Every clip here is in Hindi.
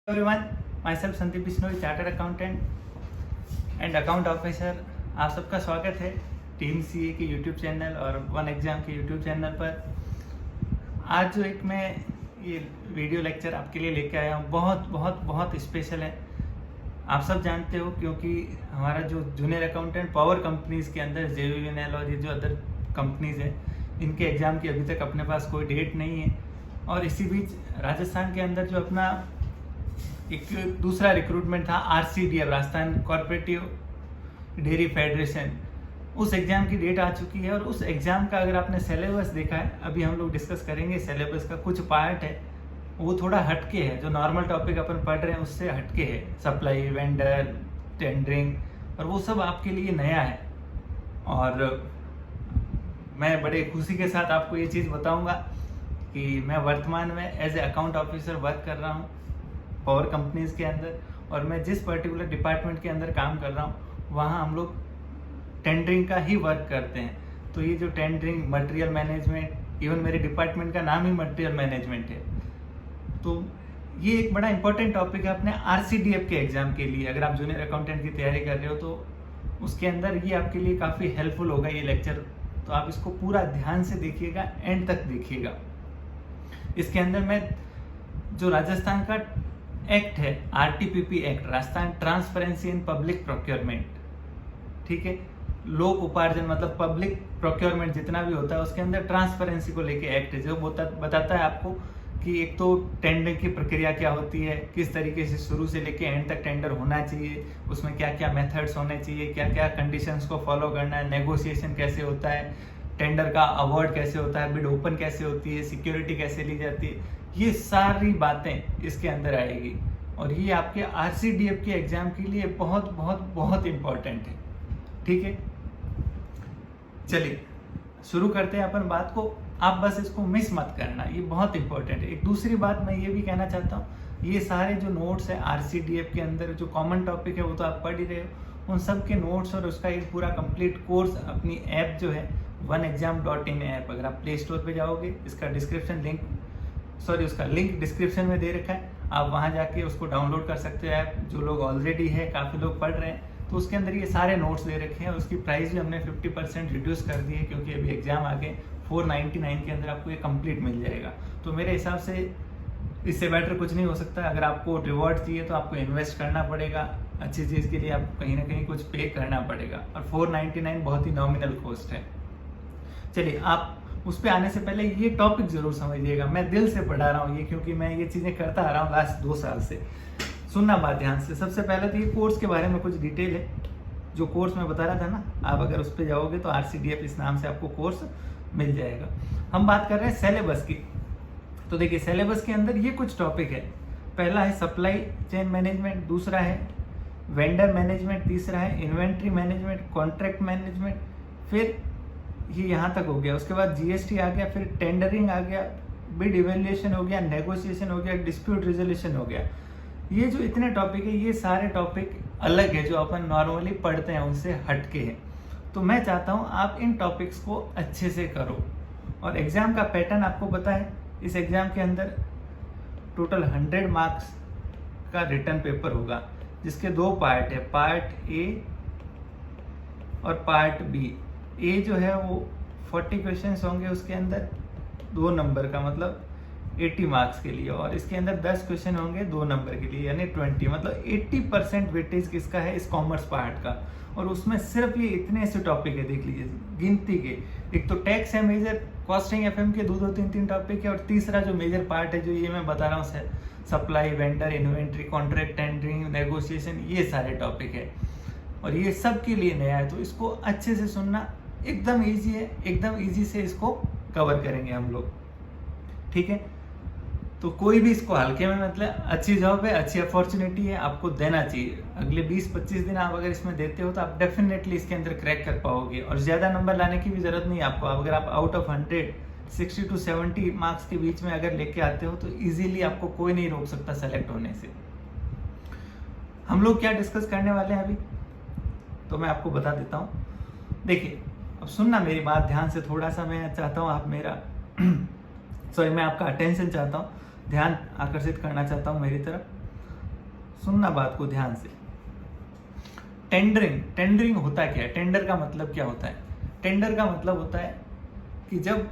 Everyone, my self Sandeep Bishnoi, chartered accountant and account officer. आप सबका स्वागत है टीम सीए के यूट्यूब चैनल और वन एग्जाम के यूट्यूब चैनल पर। आज जो एक मैं ये वीडियो लेक्चर आपके लिए लेके आया हूँ बहुत बहुत बहुत स्पेशल है। आप सब जानते हो क्योंकि हमारा जो जूनियर अकाउंटेंट पावर कंपनीज़ के अंदर JVNL और ये जो अदर कंपनीज़ हैं, इनके एग्ज़ाम की अभी तक अपने पास कोई डेट नहीं है। और इसी बीच राजस्थान के अंदर जो अपना एक दूसरा रिक्रूटमेंट था RCDF, Rajasthan cooperative dairy federation, उस एग्ज़ाम की डेट आ चुकी है। और उस एग्ज़ाम का अगर आपने सिलेबस देखा है, अभी हम लोग डिस्कस करेंगे सिलेबस का कुछ पार्ट है वो थोड़ा हटके है, जो नॉर्मल टॉपिक अपन पढ़ रहे हैं उससे हटके है। सप्लाई, वेंडर, टेंडरिंग और वो सब आपके लिए नया है। और मैं बड़े खुशी के साथ आपको ये चीज़ बताऊंगा कि मैं वर्तमान में as a account officer work कर रहा हूँ पावर कंपनीज़ के अंदर। और मैं जिस पर्टिकुलर डिपार्टमेंट के अंदर काम कर रहा हूँ वहाँ हम लोग टेंडरिंग का ही वर्क करते हैं। तो ये जो टेंडरिंग, मटेरियल मैनेजमेंट, इवन मेरे डिपार्टमेंट का नाम ही मटेरियल मैनेजमेंट है। तो ये एक बड़ा इंपॉर्टेंट टॉपिक है अपने RCDF के एग्ज़ाम के लिए। अगर आप जूनियर अकाउंटेंट की तैयारी कर रहे हो तो उसके अंदर ये आपके लिए काफ़ी हेल्पफुल होगा ये लेक्चर। तो आप इसको पूरा ध्यान से देखिएगा, एंड तक देखिएगा। इसके अंदर मैं जो राजस्थान का एक्ट है, RTPP act, Rajasthan transparency in public procurement, ठीक है, लोक उपार्जन मतलब पब्लिक प्रोक्योरमेंट जितना भी होता है उसके अंदर ट्रांसपेरेंसी को लेके एक्ट है, जो बताता है आपको कि एक तो टेंडर की प्रक्रिया क्या होती है, किस तरीके से शुरू से लेके एंड तक टेंडर होना चाहिए, उसमें क्या क्या मेथड्स होने चाहिए, क्या क्या कंडीशंस को फॉलो करना है, नेगोशिएशन कैसे होता है, टेंडर का अवार्ड कैसे होता है, बिड ओपन कैसे होती है, सिक्योरिटी कैसे ली जाती है, ये सारी बातें इसके अंदर आएगी। और ये आपके RCDF के एग्जाम के लिए बहुत बहुत बहुत इम्पोर्टेंट है, ठीक है। चलिए शुरू करते हैं अपन बात को। आप बस इसको मिस मत करना, ये बहुत इंपॉर्टेंट है। एक दूसरी बात मैं ये भी कहना चाहता हूँ, ये सारे जो नोट्स है RCDF के अंदर जो कॉमन टॉपिक है वो तो आप पढ़ ही रहे हो, उन सब के नोट्स और उसका एक पूरा कंप्लीट कोर्स अपनी ऐप जो है oneexam.in ऐप, अगर आप प्ले स्टोर पे जाओगे, इसका उसका लिंक डिस्क्रिप्शन में दे रखा है, आप वहाँ जाके उसको डाउनलोड कर सकते हो ऐप। जो लोग ऑलरेडी है, काफ़ी लोग पढ़ रहे हैं, तो उसके अंदर ये सारे नोट्स दे रखे हैं। उसकी प्राइस भी हमने 50% रिड्यूस कर दी है क्योंकि अभी एग्जाम आगे 499 के अंदर आपको ये कंप्लीट मिल जाएगा। तो मेरे हिसाब से इससे बेटर कुछ नहीं हो सकता। अगर आपको रिवॉर्ड चाहिए तो आपको इन्वेस्ट करना पड़ेगा, अच्छी चीज़ के लिए आपको कहीं ना कहीं कुछ पे करना पड़ेगा, और 499 बहुत ही नॉमिनल कॉस्ट है। चलिए, आप उस पर आने से पहले ये टॉपिक जरूर समझिएगा। मैं दिल से पढ़ा रहा हूँ ये, क्योंकि मैं ये चीज़ें करता आ रहा हूँ लास्ट 2 साल से। सुनना बात ध्यान से। सबसे पहले तो ये कोर्स के बारे में कुछ डिटेल है। जो कोर्स मैं बता रहा था ना, आप अगर उस पर जाओगे तो RCDF इस नाम से आपको कोर्स मिल जाएगा। हम बात कर रहे हैं सिलेबस की। तो देखिए, सिलेबस के अंदर ये कुछ टॉपिक है। पहला है सप्लाई चेन मैनेजमेंट, दूसरा है वेंडर मैनेजमेंट, तीसरा है इन्वेंट्री मैनेजमेंट, कॉन्ट्रैक्ट मैनेजमेंट, फिर ये यहाँ तक हो गया। उसके बाद GST आ गया, फिर टेंडरिंग आ गया, बिड इवेल्युएशन हो गया, नेगोशिएशन हो गया, डिस्प्यूट रिजोल्यूशन हो गया। ये जो इतने टॉपिक है, ये सारे टॉपिक अलग है जो अपन नॉर्मली पढ़ते हैं, उनसे हटके हैं। तो मैं चाहता हूँ आप इन टॉपिक्स को अच्छे से करो। और एग्ज़ाम का पैटर्न आपको पता है, इस एग्ज़ाम के अंदर टोटल 100 मार्क्स का रिटर्न पेपर होगा, जिसके 2 पार्ट है, पार्ट A और पार्ट B। ए जो है वो 40 क्वेश्चंस होंगे, उसके अंदर 2 नंबर का, मतलब 80 मार्क्स के लिए, और इसके अंदर 10 क्वेश्चन होंगे 2 नंबर के लिए, यानी 20, मतलब 80% वेटेज किसका है, इस कॉमर्स पार्ट का। और उसमें सिर्फ ये इतने ऐसे टॉपिक है, देख लीजिए गिनती के। एक तो टैक्स है मेजर, कॉस्टिंग FM के 2-2, 3-3 टॉपिक है, और तीसरा जो मेजर पार्ट है जो ये मैं बता रहा हूँ, supply, vendor, inventory, contract, tendering, negotiation, ये सारे टॉपिक है। और ये सब के लिए नया है, तो इसको अच्छे से सुनना। एकदम ईजी है, एकदम ईजी से इसको कवर करेंगे हम लोग, ठीक है। तो कोई भी इसको हल्के में, मतलब अच्छी जॉब है, अच्छी अपॉर्चुनिटी है, आपको देना चाहिए। अगले 20-25 दिन आप अगर इसमें देते हो तो आप डेफिनेटली इसके अंदर क्रैक कर पाओगे। और ज़्यादा नंबर लाने की भी ज़रूरत नहीं है आपको। अगर आप आउट ऑफ 100 60 to 70 मार्क्स के बीच में अगर लेके आते हो तो ईजिली आपको कोई नहीं रोक सकता सेलेक्ट होने से। हम लोग क्या डिस्कस करने वाले हैं अभी, तो मैं आपको बता देता हूँ। देखिए, अब सुनना मेरी बात ध्यान से, थोड़ा सा मैं चाहता हूँ आप मेरा मैं आपका अटेंशन चाहता हूँ, ध्यान आकर्षित करना चाहता हूँ मेरी तरफ। सुनना बात को ध्यान से। टेंडरिंग होता क्या है? टेंडर का मतलब क्या होता है? टेंडर का मतलब होता है कि जब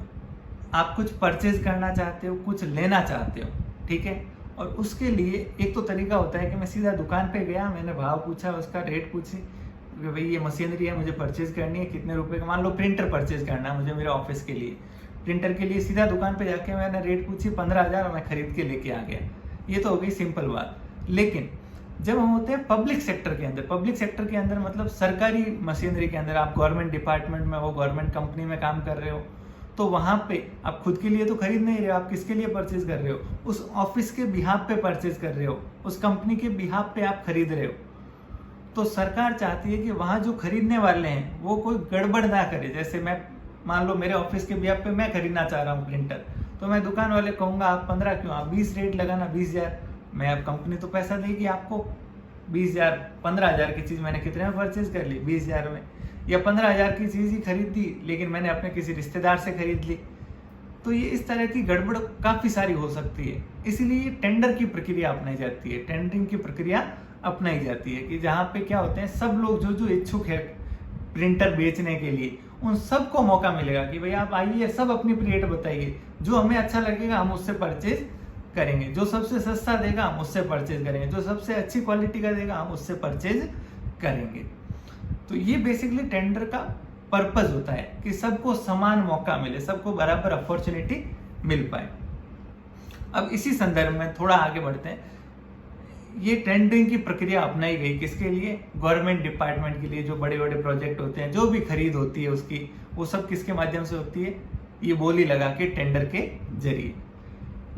आप कुछ परचेज करना चाहते हो, कुछ लेना चाहते हो, ठीक है, और उसके लिए एक तो तरीका होता है कि मैं सीधा दुकान पे गया, मैंने भाव पूछा, उसका रेट पूछी कि भाई ये मशीनरी है, मुझे परचेज करनी है, कितने रुपए का, मान लो प्रिंटर परचेज करना है मुझे मेरे ऑफिस के लिए, प्रिंटर के लिए सीधा दुकान पे जाके मैंने रेट पूछी 15,000 और मैं खरीद के लेके आ गया। ये तो हो गई सिंपल बात। लेकिन जब हम होते हैं पब्लिक सेक्टर के अंदर मतलब सरकारी मशीनरी के अंदर, आप गवर्नमेंट डिपार्टमेंट में हो, गवर्नमेंट कंपनी में काम कर रहे हो, तो वहां पे आप खुद के लिए तो खरीद नहीं रहे हो, आप किसके लिए परचेज कर रहे हो? उस ऑफिस के बिहाफ पे परचेज कर रहे हो, उस कंपनी के बिहाफ पे आप खरीद रहे हो। तो सरकार चाहती है कि वहां जो खरीदने वाले हैं वो कोई गड़बड़ ना करे। जैसे मैं मान लो मेरे ऑफिस के बिहाफ पे मैं खरीदना चाह रहा हूँ प्रिंटर, तो मैं दुकान वाले कहूंगा आप 15 क्यों, आप 20 रेट लगाना, 20,000। मैं अब कंपनी तो पैसा देगी आपको 20,000, 15,000 की चीज मैंने कितने में परचेज कर ली? 20,000 में। या 15,000 की चीज ही खरीद दी, लेकिन मैंने अपने किसी रिश्तेदार से खरीद ली। तो ये इस तरह की गड़बड़ काफी सारी हो सकती है। इसीलिए टेंडर की प्रक्रिया अपनाई जाती है, टेंडरिंग की प्रक्रिया अपनाई जाती है कि जहाँ पे क्या होते हैं, सब लोग जो इच्छुक है प्रिंटर बेचने के लिए, उन सबको मौका मिलेगा कि भाई आप आइए, सब अपनी रेट बताइए, जो हमें अच्छा लगेगा हम उससे परचेज करेंगे, जो सबसे सस्ता देगा हम उससे परचेज करेंगे, जो सबसे अच्छी क्वालिटी का देगा हम उससे परचेज करेंगे। तो ये बेसिकली टेंडर का पर्पस होता है कि सबको समान मौका मिले, सबको बराबर अपॉर्चुनिटी मिल पाए। अब इसी संदर्भ में थोड़ा आगे बढ़ते हैं। ये टेंडरिंग की प्रक्रिया अपनाई गई किसके लिए? गवर्नमेंट डिपार्टमेंट के लिए। जो बड़े बड़े प्रोजेक्ट होते हैं, जो भी खरीद होती है उसकी, वो सब किसके माध्यम से होती है? ये बोली लगा के, टेंडर के जरिए।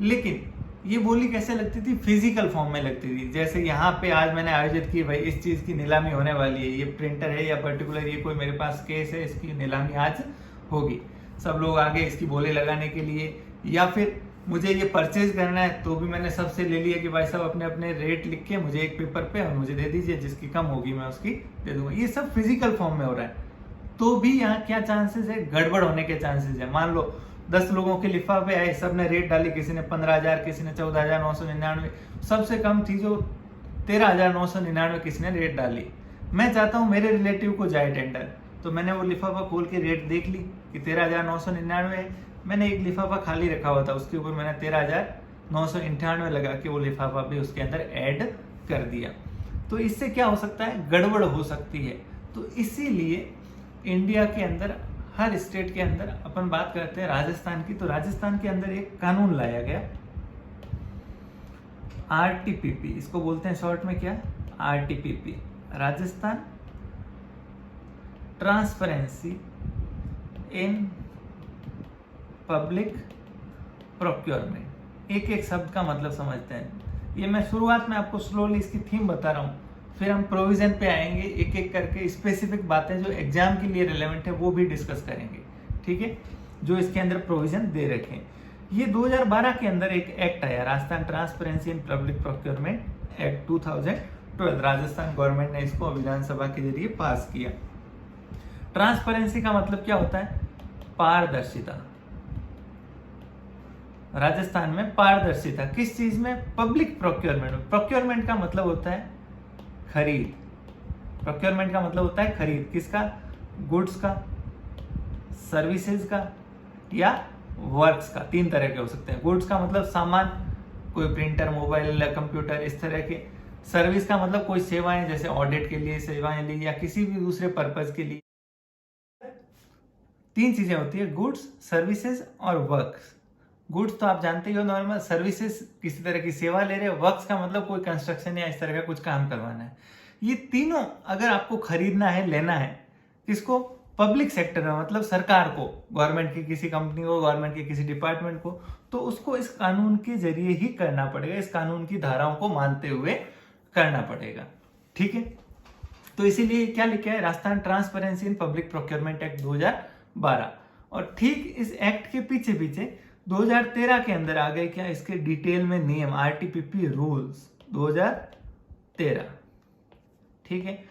लेकिन ये बोली कैसे लगती थी? फिजिकल फॉर्म में लगती थी। जैसे यहाँ पे आज मैंने आयोजित की, भाई इस चीज की नीलामी होने वाली है, ये प्रिंटर है या पर्टिकुलर ये कोई मेरे पास केस है, इसकी नीलामी आज होगी, सब लोग आगे इसकी बोली लगाने के लिए। या फिर मुझे ये परचेज करना है, तो भी मैंने सबसे ले लिया कि भाई सब अपने अपने रेट लिख के मुझे एक पेपर पे और मुझे दे दीजिए, जिसकी कम होगी मैं उसकी दे दूंगा। ये सब फिजिकल फॉर्म में हो रहा है। तो भी यहाँ क्या चांसेस है? गड़बड़ होने के चांसेस है। मान लो 10 लोगों के लिफाफे आए, सब ने रेट डाली, किसी ने 15,000, किसी ने 14,999, सबसे कम थी जो 13,999 किसी ने रेट डाली। मैं चाहता हूँ मेरे रिलेटिव को जाए टेंडर, तो मैंने वो लिफाफा खोल के रेट देख ली कि 13,999 है। मैंने एक लिफाफा खाली रखा हुआ था, उसके ऊपर मैंने 13,998 लगा के वो लिफाफा भी उसके अंदर ऐड कर दिया। तो इससे क्या हो सकता है? गड़बड़ हो सकती है। तो इसीलिए इंडिया के अंदर, हर स्टेट के अंदर, अपन बात करते हैं राजस्थान की, तो राजस्थान के अंदर एक कानून लाया गया, आरटीपीपी, इसको बोलते हैं शॉर्ट में क्या? RTPP, Rajasthan transparency in public procurement. एक एक शब्द का मतलब समझते हैं। ये मैं शुरुआत में आपको स्लोली इसकी थीम बता रहा हूँ, फिर हम प्रोविजन पे आएंगे, एक एक करके स्पेसिफिक बातें जो एग्जाम के लिए रिलेवेंट है वो भी डिस्कस करेंगे, ठीक है, जो इसके अंदर प्रोविजन दे रखे हैं। ये 2012 के अंदर एक एक्ट आया, Rajasthan transparency in public procurement act 2012। Rajasthan government ने इसको विधानसभा के जरिए पास किया। ट्रांसपेरेंसी का मतलब क्या होता है? पारदर्शिता। राजस्थान में पारदर्शिता किस चीज में? पब्लिक प्रोक्योरमेंट में। प्रोक्योरमेंट का मतलब होता है खरीद। प्रोक्योरमेंट का मतलब होता है खरीद। किसका? गुड्स का, सर्विसेज का या वर्क्स का। 3 तरह के हो सकते हैं। गुड्स का मतलब सामान, कोई प्रिंटर, मोबाइल या कंप्यूटर, इस तरह के। सर्विस का मतलब कोई सेवाएं, जैसे ऑडिट के लिए सेवाएं ली या किसी भी दूसरे पर्पज के लिए। 3 चीजें होती है, गुड्स, सर्विसेज और वर्क्स। गुड्स तो आप जानते ही हो नॉर्मल, सर्विसेज किसी तरह की सेवा ले रहे हो, वर्क्स का मतलब कोई कंस्ट्रक्शन या इस तरह का कुछ काम करवाना है। ये तीनों अगर आपको खरीदना है, लेना है, किसको? पब्लिक सेक्टर में, मतलब सरकार को, गवर्नमेंट की किसी कंपनी को, गवर्नमेंट के किसी डिपार्टमेंट को, तो उसको इस कानून के जरिए ही करना पड़ेगा, इस कानून की धाराओं को मानते हुए करना पड़ेगा, ठीक है। तो इसीलिए क्या लिखा है? Rajasthan transparency in public procurement act 2012। और ठीक इस एक्ट के पीछे पीछे 2013 के अंदर आ गए क्या? इसके डिटेल में नियम, आरटीपीपी रूल्स 2013, ठीक है।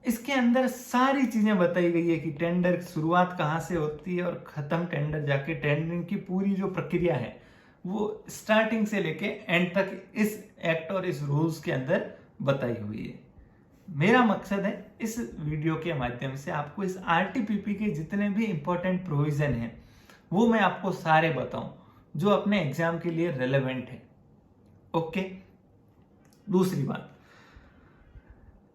इसके अंदर सारी चीजें बताई गई है कि टेंडर की शुरुआत कहां से होती है और खत्म टेंडर जाके, टेंडरिंग की पूरी जो प्रक्रिया है वो स्टार्टिंग से लेके एंड तक इस एक्ट और इस रूल्स के अंदर बताई हुई है। मेरा मकसद है इस वीडियो के माध्यम से आपको इस आरटीपीपी के जितने भी इंपॉर्टेंट प्रोविजन हैं वो मैं आपको सारे बताऊं जो अपने एग्जाम के लिए रेलेवेंट है। ओके, दूसरी बात,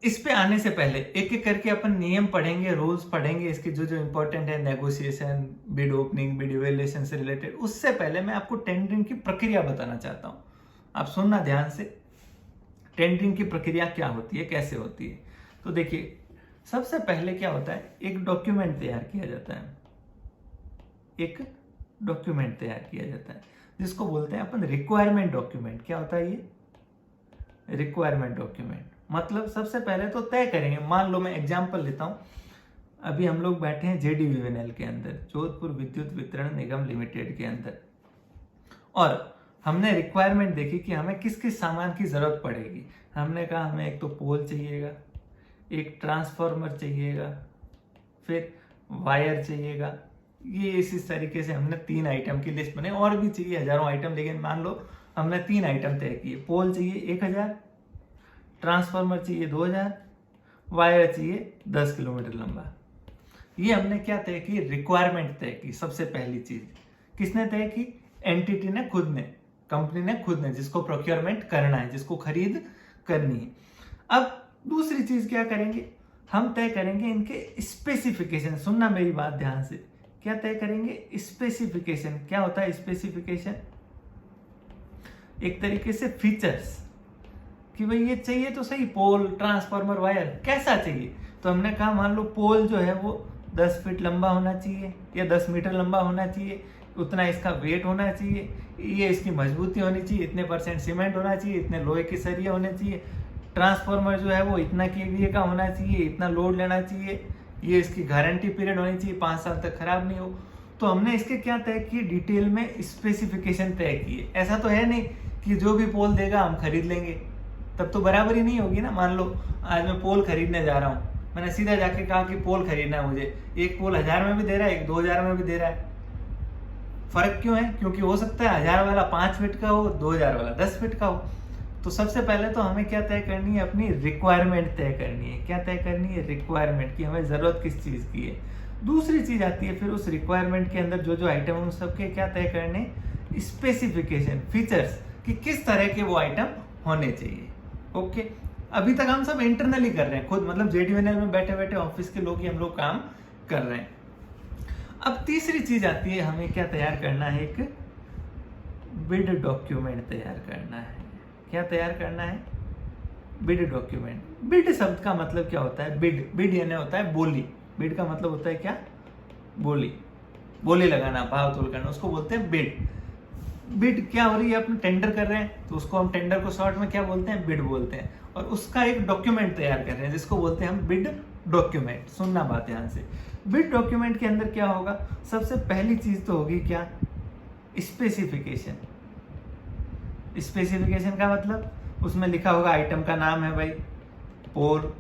इस पे आने से पहले एक एक करके अपन नियम पढ़ेंगे, रूल्स पढ़ेंगे, इसके जो जो इंपॉर्टेंट है, negotiation, bid opening, bid evaluation से रिलेटेड। उससे पहले मैं आपको टेंडरिंग की प्रक्रिया बताना चाहता हूं, आप सुनना ध्यान से। टेंडरिंग की प्रक्रिया क्या होती है, कैसे होती है। तो देखिए, सबसे पहले क्या होता है, एक डॉक्यूमेंट तैयार किया जाता है। एक डॉक्यूमेंट तैयार किया जाता है जिसको बोलते हैं अपन रिक्वायरमेंट डॉक्यूमेंट। क्या होता है ये? Requirement document. मतलब सबसे पहले तो तय करेंगे, मान लो मैं एग्जांपल लेता हूं, अभी हम लोग बैठे हैं JDVNL के अंदर, जोधपुर विद्युत वितरण निगम लिमिटेड के अंदर, और हमने रिक्वायरमेंट देखी कि हमें किस किस सामान की जरूरत पड़ेगी। हमने कहा हमें एक तो पोल चाहिएगा, एक ट्रांसफार्मर चाहिएगा, फिर वायर चाहिएगा। ये इस तरीके से हमने 3 आइटम की लिस्ट बनाई, और भी चाहिए हजारों आइटम, लेकिन मान लो हमने 3 आइटम तय किए। पोल चाहिए 1000, ट्रांसफार्मर चाहिए 2000, वायर चाहिए 10 किलोमीटर लंबा। ये हमने क्या तय की? रिक्वायरमेंट तय की। सबसे पहली चीज किसने तय की? एंटिटी ने खुद ने, कंपनी ने खुद ने, जिसको प्रोक्योरमेंट करना है, जिसको खरीद करनी है। अब दूसरी चीज क्या करेंगे, हम तय करेंगे इनके स्पेसिफिकेशन। सुनना मेरी बात ध्यान से, क्या तय करेंगे? स्पेसिफिकेशन। क्या होता है स्पेसिफिकेशन? एक तरीके से फीचर्स, कि भाई ये चाहिए तो सही, पोल, ट्रांसफार्मर, वायर कैसा चाहिए। तो हमने कहा मान लो पोल जो है वो 10 फीट लंबा होना चाहिए या 10 मीटर लंबा होना चाहिए, उतना इसका वेट होना चाहिए, ये इसकी मजबूती होनी चाहिए, इतने % सीमेंट होना चाहिए, इतने लोहे के सरिया होने चाहिए। ट्रांसफार्मर जो है वो इतना KVA का होना चाहिए, इतना लोड लेना चाहिए, ये इसकी गारंटी पीरियड होनी चाहिए, 5 साल तक खराब नहीं हो। तो हमने इसके क्या तय किए? डिटेल में स्पेसिफिकेशन तय किए। ऐसा तो है नहीं कि जो भी पोल देगा हम खरीद लेंगे, तब तो बराबरी नहीं होगी ना। मान लो आज मैं पोल खरीदने जा रहा हूँ, मैंने सीधा जाके कहा कि पोल खरीदना है मुझे, एक पोल 1000 में भी दे रहा है, एक 2000 में भी दे रहा है। फर्क क्यों है? क्योंकि हो सकता है 1000 वाला 5 फीट का हो, 2000 वाला 10 फीट का हो। तो सबसे पहले तो हमें क्या तय करनी है? अपनी रिक्वायरमेंट तय करनी है। क्या तय करनी है? रिक्वायरमेंट, की हमें जरूरत किस चीज की है। दूसरी चीज आती है फिर उस रिक्वायरमेंट के अंदर जो जो आइटम है उन सबके क्या तय करने? स्पेसिफिकेशन, फीचर्स, कि किस तरह के वो आइटम होने चाहिए। ओके, अभी तक हम सब इंटरनली कर रहे हैं खुद, मतलब JDVNL में बैठे बैठे ऑफिस के लोग ही हम लोग काम कर रहे हैं। अब तीसरी चीज आती है, हमें क्या तैयार करना है? एक बिड डॉक्यूमेंट तैयार करना है। क्या तैयार करना है? Bid document. बिड शब्द का मतलब क्या होता है? बिड, बिड यानी होता है बोली। बिड का मतलब होता है क्या? बोली, बोली लगाना, भाव तोल करना, उसको बोलते हैं बिड। बिड क्या हो रही है? अपन टेंडर कर रहे हैं तो उसको हम टेंडर को शॉर्ट में क्या बोलते हैं? बिड बोलते हैं। और उसका एक डॉक्यूमेंट तैयार कर रहे हैं जिसको बोलते हैं हम बिड डॉक्यूमेंट। सुनना बात ध्यान से, बिड डॉक्यूमेंट के अंदर क्या होगा? सबसे पहली चीज तो होगी क्या? स्पेसिफिकेशन। स्पेसिफिकेशन का मतलब उसमें लिखा होगा, आइटम का नाम है भाई पोल,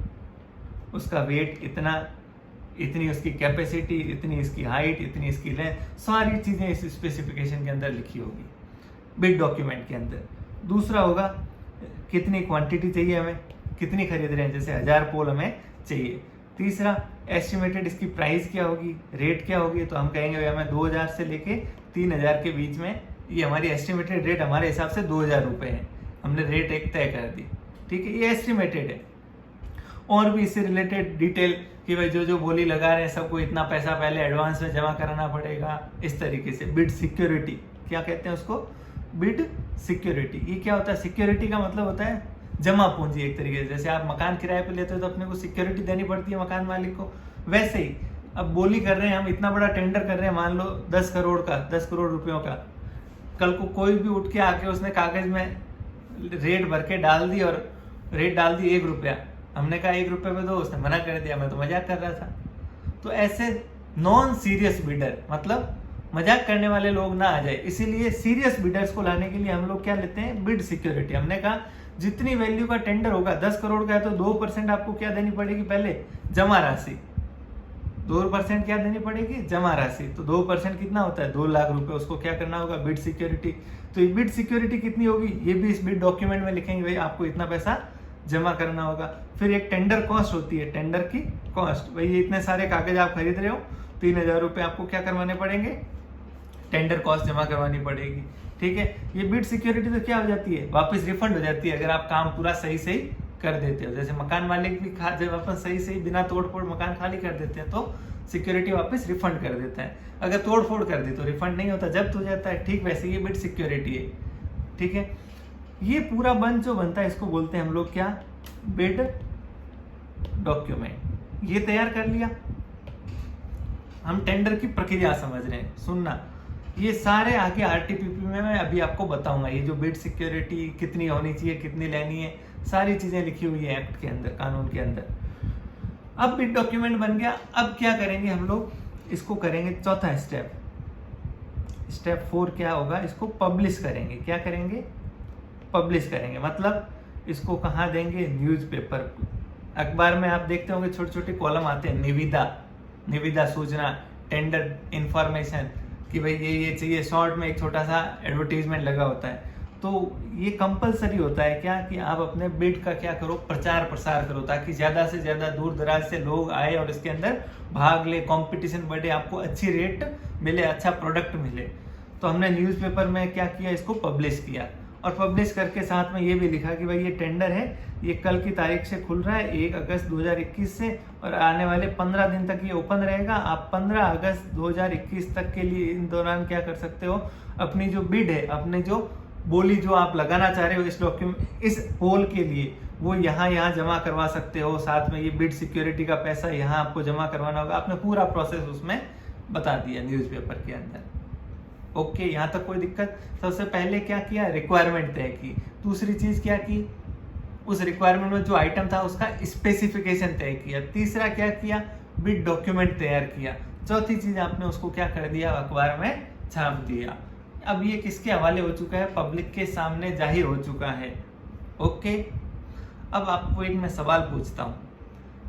उसका वेट इतना, इतनी उसकी कैपेसिटी, इतनी इसकी हाइट, इतनी इसकी लेंथ, सारी चीजें इस स्पेसिफिकेशन के अंदर लिखी होगी बिड डॉक्यूमेंट के अंदर। दूसरा होगा कितनी क्वांटिटी चाहिए हमें, कितनी खरीद रहे हैं, जैसे 1000 पोल हमें चाहिए। तीसरा एस्टिमेटेड इसकी प्राइस क्या होगी, रेट क्या होगी। तो हम कहेंगे भाई हमें 2000 से लेके 3000 के बीच में, ये हमारी एस्टिमेटेड रेट हमारे हिसाब से 2000 रुपये है, हमने रेट एक तय कर दी, ठीक है, ये एस्टिमेटेड है। और भी इससे रिलेटेड डिटेल कि भाई जो जो बोली लगा रहे हैं सबको इतना पैसा पहले एडवांस में जमा कराना पड़ेगा, इस तरीके से। बिड सिक्योरिटी, क्या कहते हैं उसको? Bid security. ये क्या होता है? सिक्योरिटी का मतलब होता है जमा पूंजी एक तरीके से। जैसे आप मकान किराए पे लेते हो तो अपने को सिक्योरिटी देनी पड़ती है मकान मालिक को, वैसे ही अब बोली कर रहे हैं हम, इतना बड़ा टेंडर कर रहे हैं, मान लो 10 करोड़ का, 10 करोड़ रुपयों का। कल को कोई भी उठ के आके उसने कागज में रेट भर के डाल दी और रेट डाल दी 1 रुपया, हमने कहा 1 रुपये पे दो, उसने मना कर दिया, मैं तो मजाक कर रहा था। तो ऐसे नॉन सीरियस बिडर, मतलब मजाक करने वाले लोग ना आ जाए, इसीलिए सीरियस बिडर्स को लाने के लिए हम लोग क्या लेते हैं? Bid security. हमने कहा जितनी वैल्यू का टेंडर होगा, 10 करोड़ का है तो 2% आपको क्या देनी पड़ेगी? पहले जमा राशि। 2% क्या देनी पड़ेगी? जमा राशि। तो 2% कितना होता है? 2 लाख रुपए। उसको क्या करना होगा? Bid security. तो ये बिड सिक्योरिटी कितनी होगी? ये भी इस बिड डॉक्यूमेंट में लिखेंगे, भाई आपको इतना पैसा जमा करना होगा। फिर एक टेंडर कॉस्ट होती है, टेंडर की कॉस्ट, भाई ये इतने सारे कागज आप खरीद रहे हो, 3,000 रुपये आपको क्या करवाने पड़ेंगे, टेंडर कॉस्ट जमा करवानी पड़ेगी। ठीक है, ये बिड सिक्योरिटी तो क्या हो जाती है, वापस रिफंड हो जाती है अगर आप काम पूरा सही सही कर देते हो। जैसे मकान मालिक भी जब अपन सही सही बिना तोड़ फोड़ मकान खाली कर देते हैं तो सिक्योरिटी वापस रिफंड कर देता है। अगर तोड़ फोड़ कर दी तो रिफंड नहीं होता, जब्त हो जाता है। ठीक वैसे ये बिड सिक्योरिटी है। ठीक है, ये पूरा बंद जो बनता है इसको बोलते हैं हम लोग क्या, बिड डॉक्यूमेंट। ये तैयार कर लिया, हम टेंडर की प्रक्रिया समझ रहे हैं। सुनना, ये सारे आगे आरटीपीपी में मैं अभी आपको बताऊंगा। ये जो बिड सिक्योरिटी कितनी होनी चाहिए, कितनी लेनी है, सारी चीजें लिखी हुई है एक्ट के अंदर, कानून के अंदर। अब बिड डॉक्यूमेंट बन गया, अब क्या करेंगे हम लोग, इसको करेंगे चौथा स्टेप, स्टेप 4 क्या होगा, इसको पब्लिश करेंगे। क्या करेंगे, पब्लिश करेंगे। मतलब इसको कहाँ देंगे, न्यूज़पेपर, अखबार में आप देखते होंगे छोटे छोटे कॉलम आते हैं, निविदा सूचना, टेंडर इंफॉर्मेशन, कि भाई ये चाहिए, शॉर्ट में एक छोटा सा एडवर्टीजमेंट लगा होता है। तो ये कंपलसरी होता है क्या, कि आप अपने बिड का क्या करो, प्रचार प्रसार करो, ताकि ज्यादा से ज्यादा दूर दराज से लोग आए और इसके अंदर भाग ले, कंपटीशन बढ़े, आपको अच्छी रेट मिले, अच्छा प्रोडक्ट मिले। तो हमने न्यूज़पेपर में क्या किया, इसको पब्लिश किया, और पब्लिश करके साथ में ये भी लिखा कि भाई ये टेंडर है, ये कल की तारीख से खुल रहा है, 1 अगस्त 2021 से, और आने वाले 15 दिन तक ये ओपन रहेगा। आप 15 अगस्त 2021 तक के लिए इन दौरान क्या कर सकते हो, अपनी जो बिड है, अपने जो बोली जो आप लगाना चाह रहे हो इस डॉक्यूमेंट, इस पोल के लिए, वो यहाँ जमा करवा सकते हो। साथ में ये बिड सिक्योरिटी का पैसा यहाँ आपको जमा करवाना होगा। आपने पूरा प्रोसेस उसमें बता दिया न्यूज़पेपर के अंदर। ओके, यहाँ तक कोई दिक्कत। सबसे पहले क्या किया, रिक्वायरमेंट तय की। दूसरी चीज क्या की, उस रिक्वायरमेंट में जो आइटम था उसका स्पेसिफिकेशन तय किया। तीसरा क्या किया, बिड डॉक्यूमेंट तैयार किया। चौथी चीज आपने उसको क्या कर दिया, अखबार में छाप दिया। अब ये किसके हवाले हो चुका है, पब्लिक के सामने जाहिर हो चुका है। ओके, अब आपको एक मैं सवाल पूछता हूँ,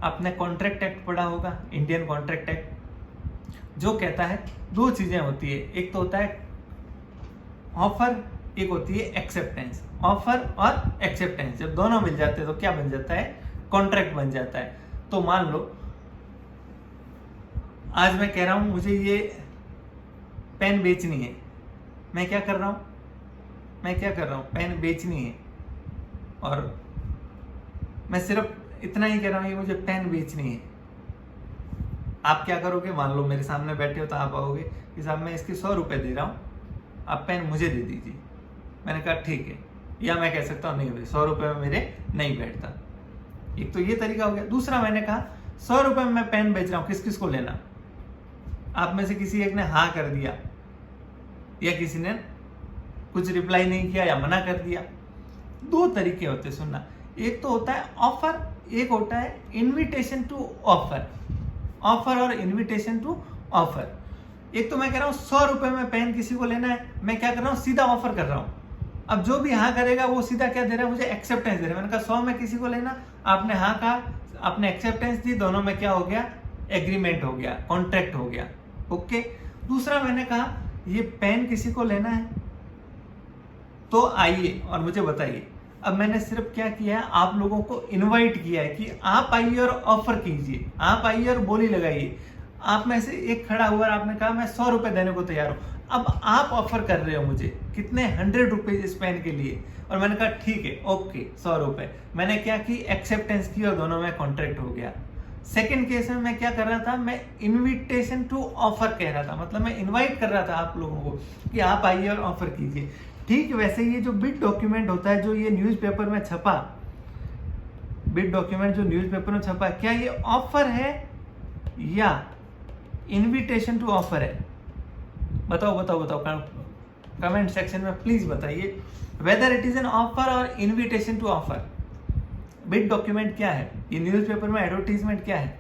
आपने कॉन्ट्रैक्ट एक्ट पढ़ा होगा, इंडियन कॉन्ट्रैक्ट एक्ट, जो कहता है 2 चीजें होती है, एक तो होता है ऑफर, एक होती है एक्सेप्टेंस। ऑफर और एक्सेप्टेंस जब दोनों मिल जाते हैं तो क्या बन जाता है, कॉन्ट्रैक्ट बन जाता है। तो मान लो आज मैं कह रहा हूं मुझे ये पेन बेचनी है, मैं क्या कर रहा हूं, पेन बेचनी है, और मैं सिर्फ इतना ही कह रहा हूं, ये मुझे पेन बेचनी है। आप क्या करोगे, मान लो मेरे सामने बैठे हो तो आप आओगे कि साहब मैं इसके 100 रुपए दे रहा हूँ, आप पेन मुझे दे दीजिए। मैंने कहा ठीक है, या मैं कह सकता हूँ नहीं भाई 100 रुपए में मेरे नहीं बैठता। एक तो ये तरीका हो गया। दूसरा, मैंने कहा 100 रुपए में मैं पेन बेच रहा हूँ, किस किस को लेना। आप में से किसी एक ने हाँ कर दिया, या किसी ने कुछ रिप्लाई नहीं किया या मना कर दिया। 2 तरीके होते, सुनना, एक तो होता है ऑफर, एक होता है इन्विटेशन टू ऑफर। ऑफर और इन्विटेशन टू ऑफर। एक तो मैं कह रहा हूं 100 रुपए में पेन किसी को लेना है, मैं क्या कर रहा हूं, सीधा ऑफर कर रहा हूं। अब जो भी हाँ करेगा वो सीधा क्या दे रहा है, मुझे एक्सेप्टेंस दे रहा है। मैंने कहा 100 में किसी को लेना, आपने हाँ कहा, आपने एक्सेप्टेंस दी, दोनों में क्या हो गया, एग्रीमेंट हो गया, कॉन्ट्रैक्ट हो गया। ओके। दूसरा, मैंने कहा ये पेन किसी को लेना है तो आइए और मुझे बताइए। अब मैंने सिर्फ क्या किया है, आप लोगों को इनवाइट किया है कि आप आइए और ऑफर कीजिए, आप आइए और बोली लगाइए। आप में से एक खड़ा हुआ, आपने कहा मैं 100 रुपए देने को तैयार हूं। अब आप ऑफर कर रहे हो मुझे कितने, 100 रुपीज इस पेन के लिए, और मैंने कहा ठीक है, ओके 100 रुपए। मैंने क्या की, एक्सेप्टेंस की, और दोनों में कॉन्ट्रैक्ट हो गया। सेकेंड केस में मैं क्या कर रहा था, मैं इन्विटेशन टू ऑफर कह रहा था, मतलब मैं इन्वाइट कर रहा था आप लोगों को कि आप आइए और ऑफर कीजिए। ठीक वैसे ये जो बिड डॉक्यूमेंट होता है, जो ये न्यूज़पेपर में छपा, बिड डॉक्यूमेंट जो न्यूज़पेपर में छपा, क्या ये ऑफर है या इनविटेशन टू ऑफर है? बताओ बताओ बताओ, कमेंट सेक्शन में प्लीज बताइए, whether it is an offer और invitation to offer. Bid document क्या है, ये न्यूज़पेपर में एडवर्टीजमेंट क्या है,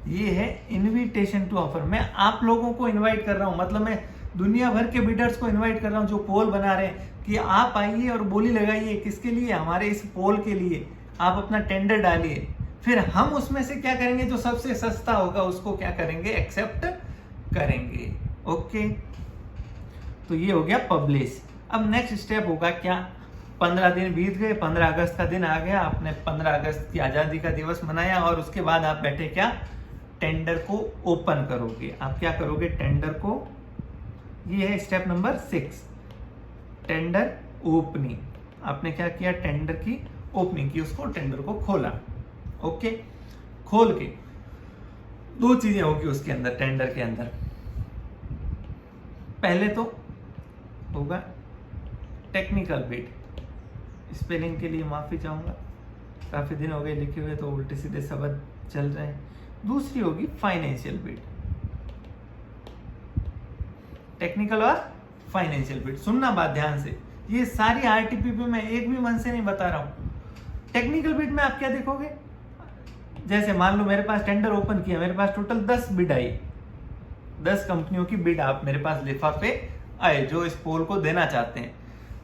ये है इनविटेशन टू ऑफर। मैं आप लोगों को इन्वाइट कर रहा हूं, मतलब मैं दुनिया भर के बिडर्स को इनवाइट कर रहा हूं जो पोल बना रहे हैं कि आप आइए और बोली लगाइए। किसके लिए, हमारे इस पोल के लिए। आप अपना टेंडर डालिए, फिर हम उसमें से क्या करेंगे, जो सबसे सस्ता होगा उसको क्या करेंगे, एक्सेप्ट करेंगे। ओके, तो ये हो गया पब्लिश। अब नेक्स्ट स्टेप होगा क्या, 15 दिन बीत गए, 15 अगस्त का दिन आ गया, आपने 15 अगस्त की आज़ादी का दिवस मनाया और उसके बाद आप बैठे क्या, टेंडर को ओपन करोगे। आप क्या करोगे, टेंडर को, ये है स्टेप नंबर 6, टेंडर ओपनिंग। आपने क्या किया, टेंडर की ओपनिंग की, उसको टेंडर को खोला। ओके, खोल के 2 चीजें होगी उसके अंदर, टेंडर के अंदर। पहले तो होगा टेक्निकल बिड, स्पेलिंग के लिए माफी चाहूंगा, काफी दिन हो गए लिखे हुए तो उल्टे सीधे शब्द चल रहे हैं। दूसरी होगी फाइनेंशियल बिड, टेक्निकल और फाइनेंशियल बिड। सुनना बात ध्यान से, ये सारी आरटीपीपी में एक भी मन से नहीं बता रहा हूं। टेक्निकल बिड में आप क्या देखोगे, जैसे मान लो मेरे पास टेंडर ओपन किया, मेरे पास टोटल 10 बिड आई, 10 कंपनियों की बिड आप मेरे पास लिफाफे आए जो इस पोल को देना चाहते हैं।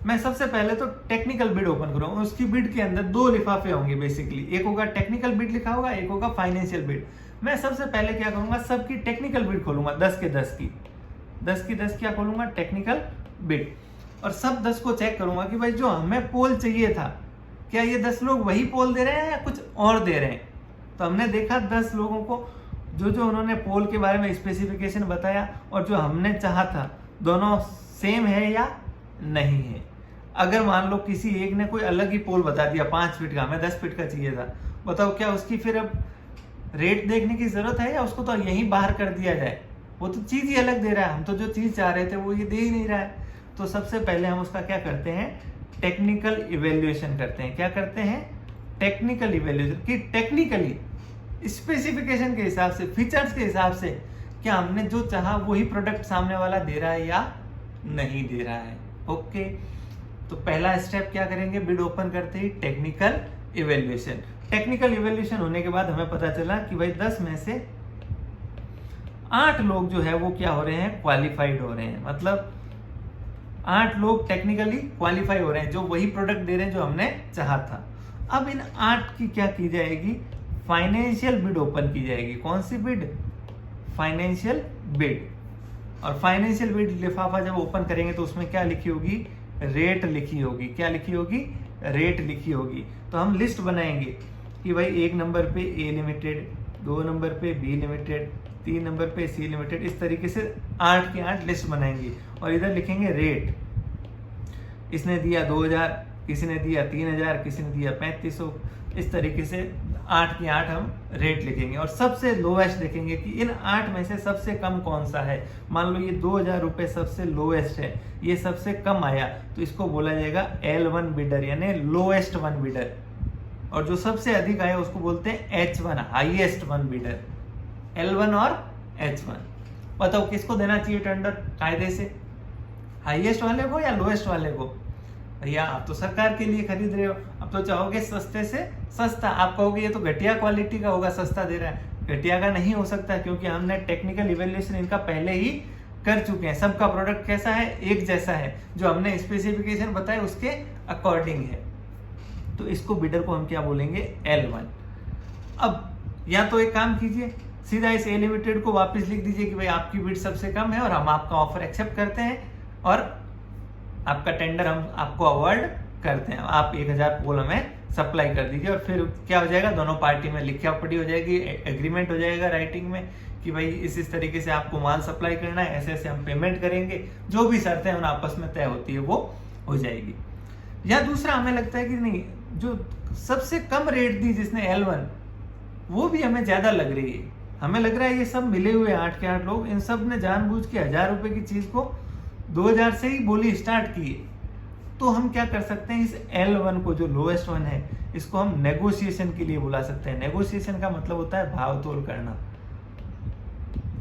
मैं सबसे पहले तो टेक्निकल बिड ओपन करूंगा, उसकी बिड के अंदर 2 लिफाफे होंगे बेसिकली, एक होगा टेक्निकल बिड लिखा होगा, एक होगा फाइनेंशियल बिड। मैं सबसे पहले क्या करूंगा, सबकी टेक्निकल बिड खोलूंगा, 10 के 10 की 10 क्या खोलूंगा, टेक्निकल बिड, और सब 10 को चेक करूंगा कि भाई जो हमें पोल चाहिए था, क्या ये 10 लोग वही पोल दे रहे हैं या कुछ और दे रहे हैं। तो हमने देखा 10 लोगों को जो उन्होंने पोल के बारे में स्पेसिफिकेशन बताया और जो हमने चाहा था, दोनों सेम है या नहीं है। अगर मान लो किसी एक ने कोई अलग ही पोल बता दिया 5 फीट का, हमें 10 फीट का चाहिए था, बताओ क्या उसकी फिर अब रेट देखने की जरूरत है या उसको तो यहीं बाहर कर दिया जाए। वो तो चीज ही अलग दे रहा है, हम तो जो चीज चाह रहे थे वो ये दे ही नहीं रहा है। तो सबसे पहले हम उसका क्या करते हैं, टेक्निकल इवेल्युएशन करते हैं। क्या करते हैं, टेक्निकल इवेल्युएशन, कि टेक्निकली स्पेसिफिकेशन के हिसाब से, फीचर्स के हिसाब से क्या हमने जो चाहा वही प्रोडक्ट सामने वाला दे रहा है या नहीं दे रहा है। ओके, तो पहला स्टेप क्या करेंगे, बिड ओपन करते ही टेक्निकल इवेल्युएशन। टेक्निकल इवेल्युएशन होने के बाद हमें पता चला कि भाई 10 में से 8 लोग जो है वो क्या हो रहे हैं, क्वालिफाइड हो रहे हैं। मतलब 8 लोग टेक्निकली क्वालिफाई हो रहे हैं, जो वही प्रोडक्ट दे रहे हैं जो हमने चाहा था। अब इन 8 की क्या की जाएगी, फाइनेंशियल बिड ओपन की जाएगी। कौन सी बिड, फाइनेंशियल बिड। और फाइनेंशियल बिड लिफाफा जब ओपन करेंगे तो उसमें क्या लिखी होगी, रेट लिखी होगी। क्या लिखी होगी, रेट लिखी होगी। तो हम लिस्ट बनाएंगे कि भाई 1 नंबर पे ए लिमिटेड, 2 नंबर पे बी लिमिटेड, 3 नंबर पे सी लिमिटेड, इस तरीके से 8 की 8 लिस्ट बनाएंगे और इधर लिखेंगे रेट। इसने दिया 2000, किसी ने दिया 3000, किसी ने दिया 3500, इस तरीके से 8 की 8 हम रेट लिखेंगे और सबसे लोएस्ट देखेंगे कि इन 8 में से सबसे कम कौन सा है। मान लो ये 2000 रुपए सबसे लोएस्ट है, ये सबसे कम आया, तो इसको बोला जाएगा L1 बिडर, यानी लोएस्ट वन बिडर। और जो सबसे अधिक आया उसको बोलते हैं H1, highest one bidder. L1 और H1, बताओ किसको देना चाहिए टेंडर कायदे से, हाईएस्ट वाले को या लोएस्ट वाले को। भैया आप तो सरकार के लिए खरीद रहे हो, अब तो चाहोगे सस्ते से सस्ता। आप कहोगे ये तो घटिया क्वालिटी का होगा, सस्ता दे रहा है। घटिया का नहीं हो सकता, क्योंकि हमने टेक्निकल इवेल्युएशन इनका पहले ही कर चुके हैं। सबका प्रोडक्ट कैसा है, एक जैसा है, जो हमने स्पेसिफिकेशन बताए उसके अकॉर्डिंग है। तो इसको बिडर को हम क्या बोलेंगे, L1। अब या तो एक काम कीजिए, सीधा इस ए लिमिटेड को वापस लिख दीजिए कि भाई आपकी बिड सबसे कम है और हम आपका ऑफर एक्सेप्ट करते हैं और आपका टेंडर हम आपको अवार्ड करते हैं। आप 1000 पोल हमें सप्लाई कर दीजिए और फिर क्या हो जाएगा, दोनों पार्टी में लिखा पड़ी हो जाएगी, एग्रीमेंट हो जाएगा राइटिंग में कि भाई इस तरीके से आपको माल सप्लाई करना है, ऐसे ऐसे हम पेमेंट करेंगे, जो भी शर्तें उन आपस में तय होती है वो हो जाएगी। या दूसरा हमें लगता है कि नहीं, जो सबसे कम रेट दी जिसने L1, वो भी हमें ज्यादा लग रही है। हमें लग रहा है ये सब मिले हुए 8 के 8 लोग, इन सब ने जानबूझ के 1000 रुपए की चीज को 2000 से ही बोली स्टार्ट की है। तो हम क्या कर सकते हैं, इस L1 को, जो लोएस्ट वन है, इसको हम नेगोशिएशन के लिए बुला सकते हैं। नेगोशिएशन का मतलब होता है भाव तोल करना,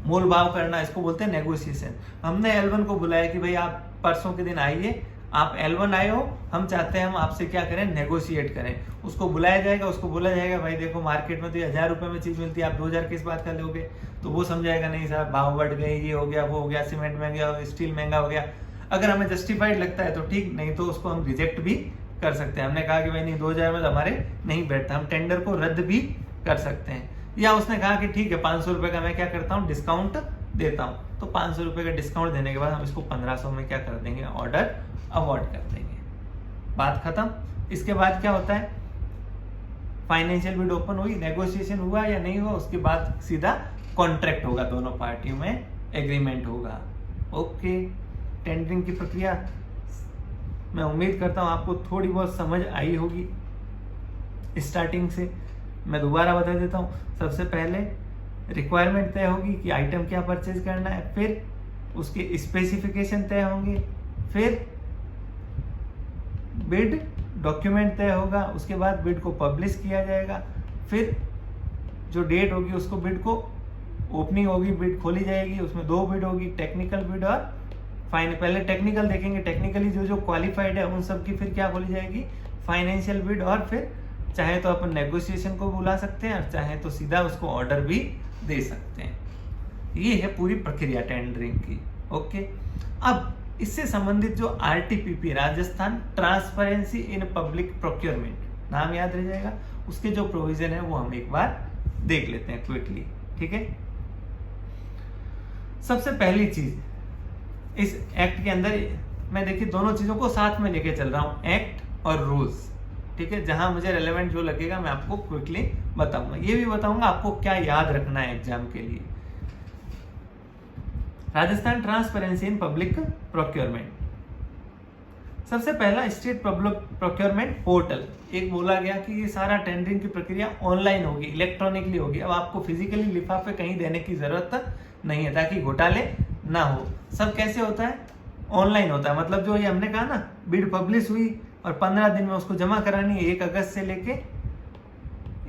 मोल भाव करना, इसको बोलते हैं नेगोशिएशन। हमने L1 को बुलाया कि भाई आप परसों के दिन आइए, आप L1 आए हो, हम चाहते हैं हम आपसे क्या करें, नेगोशिएट करें। उसको बुलाया जाएगा, उसको बोला जाएगा भाई देखो मार्केट में तो 1000 रुपए में चीज मिलती है, आप 2000 किस बात का लोगे। तो वो समझाएगा नहीं साहब भाव बढ़ गए, ये हो गया वो हो गया, सीमेंट महंगा हो गया, स्टील महंगा हो गया। अगर हमें जस्टिफाइड लगता है तो ठीक, नहीं तो उसको हम रिजेक्ट भी कर सकते हैं। हमने कहा कि भाई नहीं 2000 में तो हमारे नहीं बैठता, हम टेंडर को रद्द भी कर सकते हैं। या उसने कहा कि ठीक है 500 रुपए का मैं क्या करता हूँ, डिस्काउंट देता हूँ, तो 500 रुपए का डिस्काउंट देने के बाद हम इसको 1500 में क्या कर देंगे, ऑर्डर अवॉर्ड कर देंगे। बात खत्म। इसके बाद क्या होता है, फाइनेंशियल बिड ओपन हुई, नेगोशिएशन हुआ या नहीं हुआ, उसके बाद सीधा कॉन्ट्रैक्ट होगा, दोनों पार्टियों में एग्रीमेंट होगा। ओके, टेंडरिंग की प्रक्रिया मैं उम्मीद करता हूँ आपको थोड़ी बहुत समझ आई होगी स्टार्टिंग से। मैं दोबारा बता देता हूँ, सबसे पहले रिक्वायरमेंट तय होगी कि आइटम क्या परचेज करना है, फिर उसके स्पेसिफिकेशन तय होंगे, फिर बिड डॉक्यूमेंट तय होगा, उसके बाद बिड को पब्लिश किया जाएगा, फिर जो डेट होगी उसको बिड को ओपनिंग होगी, बिड खोली जाएगी, उसमें 2 बिड होगी, टेक्निकल बिड और फाइन। पहले टेक्निकल देखेंगे, टेक्निकली जो क्वालिफाइड है उन सब की फिर क्या खोली जाएगी, फाइनेंशियल बिड, और फिर चाहे तो अपन नेगोशिएशन को बुला सकते हैं और चाहे तो सीधा उसको ऑर्डर भी दे सकते हैं। ये है पूरी प्रक्रिया टेंडरिंग की। ओके, अब इससे संबंधित जो RTPP, Rajasthan transparency in public procurement, नाम याद रह जाएगा, उसके जो प्रोविजन है वो हम एक बार देख लेते हैं क्विकली। ठीक है, सबसे पहली चीज इस एक्ट के अंदर, मैं देखिए दोनों चीजों को साथ में लेके चल रहा हूं, एक्ट और रूल्स। ठीक है, जहां मुझे रेलेवेंट जो लगेगा मैं आपको क्विकली बताऊंगा। ये भी बताऊंगा आपको क्या याद रखना है एग्जाम के लिए। Rajasthan transparency in public procurement, सबसे पहला स्टेट पब्लिक प्रोक्योरमेंट पोर्टल। एक बोला गया कि ये सारा टेंडरिंग की प्रक्रिया ऑनलाइन होगी, इलेक्ट्रॉनिकली होगी। अब आपको फिजिकली लिफाफे कहीं देने की जरूरत नहीं है, ताकि घोटाले ना हो। सब कैसे होता है, ऑनलाइन होता है। मतलब जो ये हमने कहा ना, बिड पब्लिश हुई और 15 दिन में उसको जमा करानी है, 1 अगस्त से लेके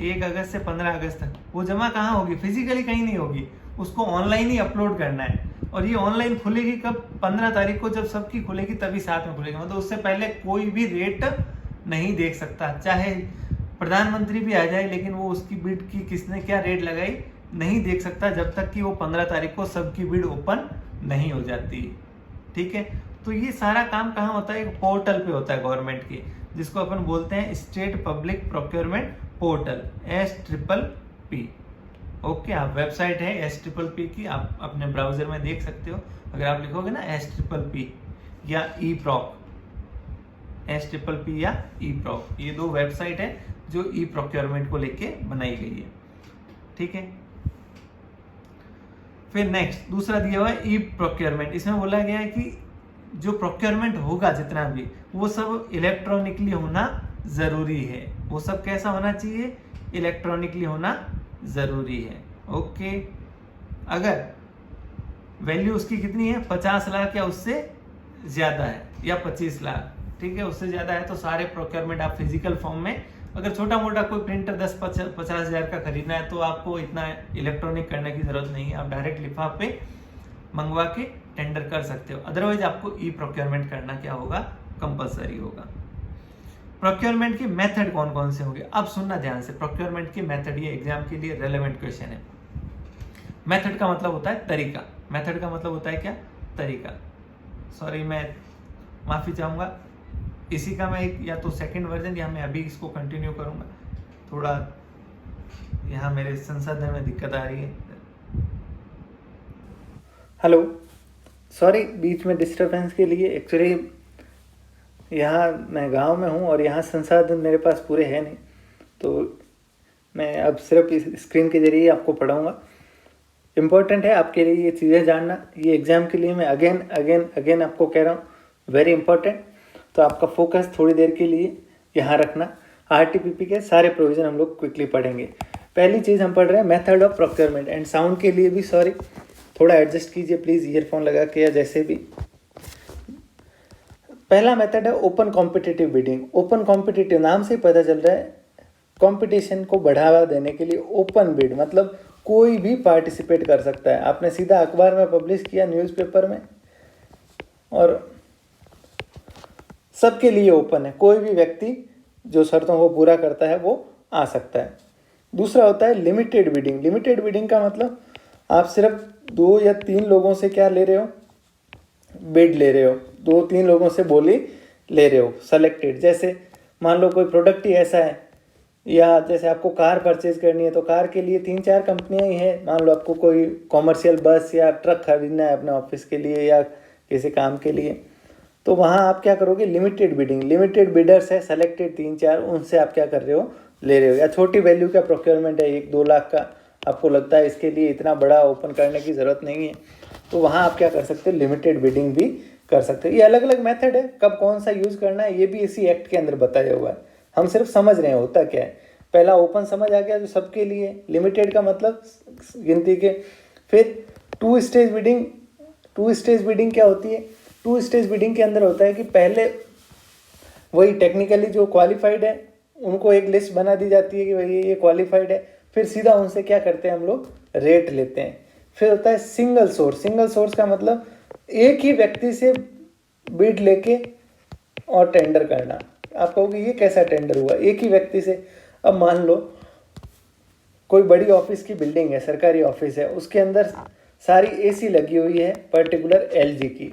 1 अगस्त से 15 अगस्त तक। वो जमा कहाँ होगी, फिजिकली कहीं नहीं होगी, उसको ऑनलाइन ही अपलोड करना है। और ये ऑनलाइन खुलेगी कब, 15 तारीख को, जब सबकी खुलेगी तभी साथ में खुलेगी। मतलब उससे पहले कोई भी रेट नहीं देख सकता, चाहे प्रधानमंत्री भी आ जाए, लेकिन वो उसकी बिड की किसने क्या रेट लगाई नहीं देख सकता, जब तक कि वो 15 तारीख को सबकी बिड ओपन नहीं हो जाती। ठीक है, तो ये सारा काम कहाँ होता है, एक पोर्टल पे होता है गवर्नमेंट के, जिसको अपन बोलते हैं state public procurement portal, SPPP। Okay, आप वेबसाइट है SPPP की, आप अपने ब्राउजर में देख सकते हो। अगर आप लिखोगे ना SPPP या EPROC, SPPP या EPROC, ये 2 वेबसाइट है जो ई प्रोक्योरमेंट को लेके बनाई गई है। ठीक है, फिर नेक्स्ट दूसरा दिया हुआ है ई प्रोक्योरमेंट। इसमें बोला गया है कि जो प्रोक्योरमेंट होगा जितना भी, वो सब इलेक्ट्रॉनिकली होना जरूरी है। वो सब कैसा होना चाहिए, इलेक्ट्रॉनिकली होना जरूरी है। ओके, अगर वैल्यू उसकी कितनी है, 50 लाख या उससे ज्यादा है, या 25 लाख, ठीक है, उससे ज्यादा है, तो सारे प्रोक्योरमेंट आप फिजिकल फॉर्म में, अगर छोटा मोटा कोई प्रिंटर 10-50 हज़ार का खरीदना है तो आपको इतना इलेक्ट्रॉनिक करने की जरूरत नहीं है, आप डायरेक्ट लिफाफे पे मंगवा के टेंडर कर सकते हो। अदरवाइज आपको ई प्रोक्योरमेंट करना क्या होगा, कंपलसरी होगा। प्रोक्योरमेंट की मेथड कौन कौन से होंगे, अब सुनना ध्यान से। प्रोक्योरमेंट की मेथड, ये एग्जाम के लिए रेलेवेंट क्वेश्चन है। मेथड का मतलब होता है तरीका, मेथड का मतलब होता है क्या, तरीका। सॉरी, मैं माफी चाहूंगा, इसी का मैं एक या तो सेकंड वर्जन या मैं अभी इसको कंटिन्यू करूंगा। थोड़ा यहाँ मेरे संसाधन में दिक्कत आ रही है। हेलो, सॉरी बीच में डिस्टरबेंस के लिए। एक्चुअली यहाँ मैं गांव में हूँ और यहाँ संसाधन मेरे पास पूरे हैं नहीं, तो मैं अब सिर्फ इस स्क्रीन के जरिए आपको पढ़ाऊँगा। इम्पोर्टेंट है आपके लिए ये चीज़ें जानना, ये एग्ज़ाम के लिए मैं अगेन आपको कह रहा हूँ, वेरी इंपॉर्टेंट। तो आपका फोकस थोड़ी देर के लिए यहाँ रखना। RTPP के सारे प्रोविज़न हम लोग क्विकली पढ़ेंगे। पहली चीज़ हम पढ़ रहे हैं method of procurement, and sound के लिए भी सॉरी, थोड़ा एडजस्ट कीजिए प्लीज़, ईयरफोन लगा के या जैसे भी। पहला मेथड है open competitive bidding. Open competitive, नाम से ही पता चल रहा है, कंपटीशन को बढ़ावा देने के लिए ओपन बिड, मतलब कोई भी पार्टिसिपेट कर सकता है। आपने सीधा अखबार में पब्लिश किया, न्यूज़पेपर में, और सबके लिए ओपन है, कोई भी व्यक्ति जो शर्तों को पूरा करता है वो आ सकता है। दूसरा होता है लिमिटेड बिडिंग। लिमिटेड बिडिंग का मतलब आप सिर्फ 2 या 3 लोगों से क्या ले रहे हो, बिड ले रहे हो, 2-3 लोगों से बोली ले रहे हो, सेलेक्टेड। जैसे मान लो कोई प्रोडक्ट ही ऐसा है, या जैसे आपको कार परचेज करनी है तो कार के लिए 3-4 कंपनियां ही हैं। मान लो आपको कोई कॉमर्शियल बस या ट्रक खरीदना है अपने ऑफिस के लिए या किसी काम के लिए, तो वहाँ आप क्या करोगे, लिमिटेड बिडिंग, लिमिटेड बिडर्स है सेलेक्टेड 3-4, उनसे आप क्या कर रहे हो, ले रहे हो। या छोटी वैल्यू का प्रोक्योरमेंट है 1-2 लाख का, आपको लगता है इसके लिए इतना बड़ा ओपन करने की ज़रूरत नहीं है, तो वहाँ आप क्या कर सकते हो, लिमिटेड बिडिंग भी कर सकते हो। ये अलग अलग मेथड है, कब कौन सा यूज़ करना है ये भी इसी एक्ट के अंदर बताया हुआ है, हम सिर्फ समझ रहे हैं होता क्या है। पहला ओपन समझ आ गया जो सबके लिए, लिमिटेड का मतलब गिनती के। फिर two stage bidding, two stage bidding क्या होती है, टू स्टेज बिडिंग के अंदर होता है कि पहले वही टेक्निकली जो क्वालिफाइड है उनको एक लिस्ट बना दी जाती है कि भाई ये क्वालिफाइड है, फिर सीधा उनसे क्या करते हैं हम लोग, रेट लेते हैं। फिर होता है सिंगल सोर्स, सिंगल सोर्स का मतलब एक ही व्यक्ति से बिड लेके और टेंडर करना। आप कहोगे ये कैसा टेंडर हुआ, एक ही व्यक्ति से। अब मान लो कोई बड़ी ऑफिस की बिल्डिंग है, सरकारी ऑफिस है, उसके अंदर सारी एसी लगी हुई है पर्टिकुलर एलजी की,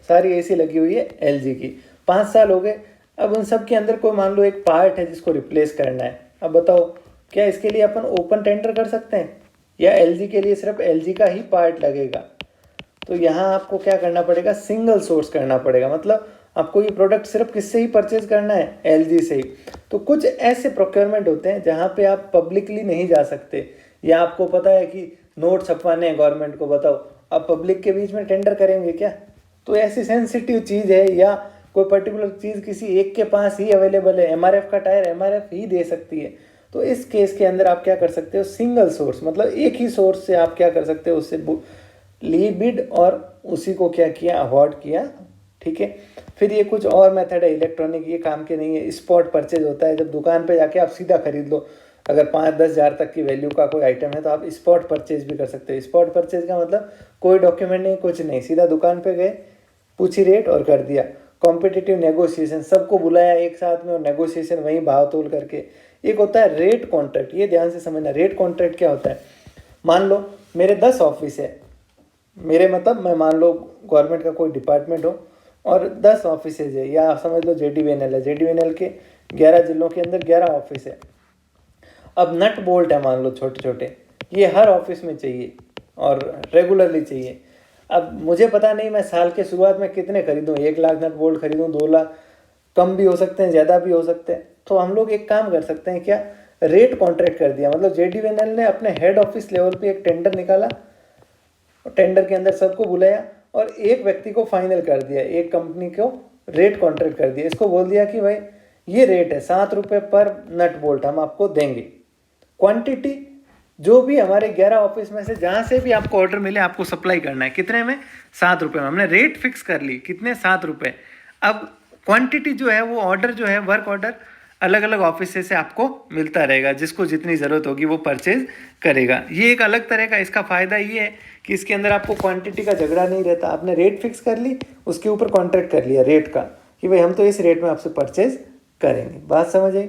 सारी एसी लगी हुई है एलजी की, 5 साल हो गए। अब उन सब के अंदर कोई मान लो एक पार्ट है जिसको रिप्लेस करना है। अब बताओ क्या इसके लिए अपन ओपन टेंडर कर सकते हैं, या एलजी के लिए सिर्फ एलजी का ही पार्ट लगेगा? तो यहाँ आपको क्या करना पड़ेगा, सिंगल सोर्स करना पड़ेगा। मतलब आपको ये प्रोडक्ट सिर्फ किससे ही परचेज करना है, एलजी से ही। तो कुछ ऐसे प्रोक्योरमेंट होते हैं जहाँ पे आप पब्लिकली नहीं जा सकते, या आपको पता है कि नोट छपवाने हैं गवर्नमेंट को, बताओ अब पब्लिक के बीच में टेंडर करेंगे क्या? तो ऐसी सेंसिटिव चीज़ है, या कोई पर्टिकुलर चीज़ किसी एक के पास ही अवेलेबल है, एमआरएफ का टायर एमआरएफ ही दे सकती है, तो इस केस के अंदर आप क्या कर सकते हो, सिंगल सोर्स, मतलब एक ही सोर्स से आप क्या कर सकते हो, उससे ली बिड और उसी को क्या किया, अवॉर्ड किया। ठीक है। फिर ये कुछ और मेथड है इलेक्ट्रॉनिक, ये काम के नहीं है। स्पॉट परचेज होता है, जब दुकान पे जाके आप सीधा खरीद लो, अगर 5-10 हज़ार तक की वैल्यू का कोई आइटम है तो आप स्पॉट परचेज भी कर सकते हो। स्पॉट परचेज का मतलब कोई डॉक्यूमेंट नहीं, कुछ नहीं, सीधा दुकान पे गए, पूछी रेट और कर दिया। कॉम्पिटिटिव नेगोशिएशन, सबको बुलाया एक साथ में और नेगोशिएशन वहीं भाव तोल करके। एक होता है रेट कॉन्ट्रैक्ट, ये ध्यान से समझना। रेट कॉन्ट्रैक्ट क्या होता है, मान लो मेरे 10 ऑफिस है, मेरे मतलब मैं मान लो गवर्नमेंट का कोई डिपार्टमेंट हो और 10 ऑफिसेज है, या आप समझ लो JDVNL है, JDVNL के 11 जिलों के अंदर 11 ऑफिस है। अब नट बोल्ट है मान लो छोटे छोटे, ये हर ऑफिस में चाहिए और रेगुलरली चाहिए। अब मुझे पता नहीं मैं साल के शुरुआत में कितने खरीदूँ, 1 लाख नट बोल्ट खरीदूँ, 2 लाख, कम भी हो सकते हैं ज़्यादा भी हो सकते हैं। तो हम लोग एक काम कर सकते हैं, क्या, रेट कॉन्ट्रैक्ट कर दिया। मतलब JDVNL ने अपने हेड ऑफिस लेवल पे एक टेंडर निकाला, टेंडर के अंदर सबको बुलाया और एक व्यक्ति को फाइनल कर दिया, एक कंपनी को रेट कॉन्ट्रैक्ट कर दिया। इसको बोल दिया कि भाई ये रेट है, 7 रुपये पर नट बोल्ट हम आपको देंगे। क्वांटिटी जो भी हमारे 11 ऑफिस में से जहाँ से भी आपको ऑर्डर मिले आपको सप्लाई करना है, कितने में, 7 रुपये में। हमने रेट फिक्स कर ली, कितने, 7 रुपये। अब क्वांटिटी जो है वो ऑर्डर जो है, वर्क ऑर्डर अलग अलग ऑफिस से आपको मिलता रहेगा, जिसको जितनी ज़रूरत होगी वो परचेज करेगा। ये एक अलग तरह का इसका फ़ायदा ये है कि इसके अंदर आपको क्वांटिटी का झगड़ा नहीं रहता। आपने रेट फिक्स कर ली, उसके ऊपर कॉन्ट्रैक्ट कर लिया रेट का कि भाई हम तो इस रेट में आपसे परचेज करेंगे। बात समझ आई?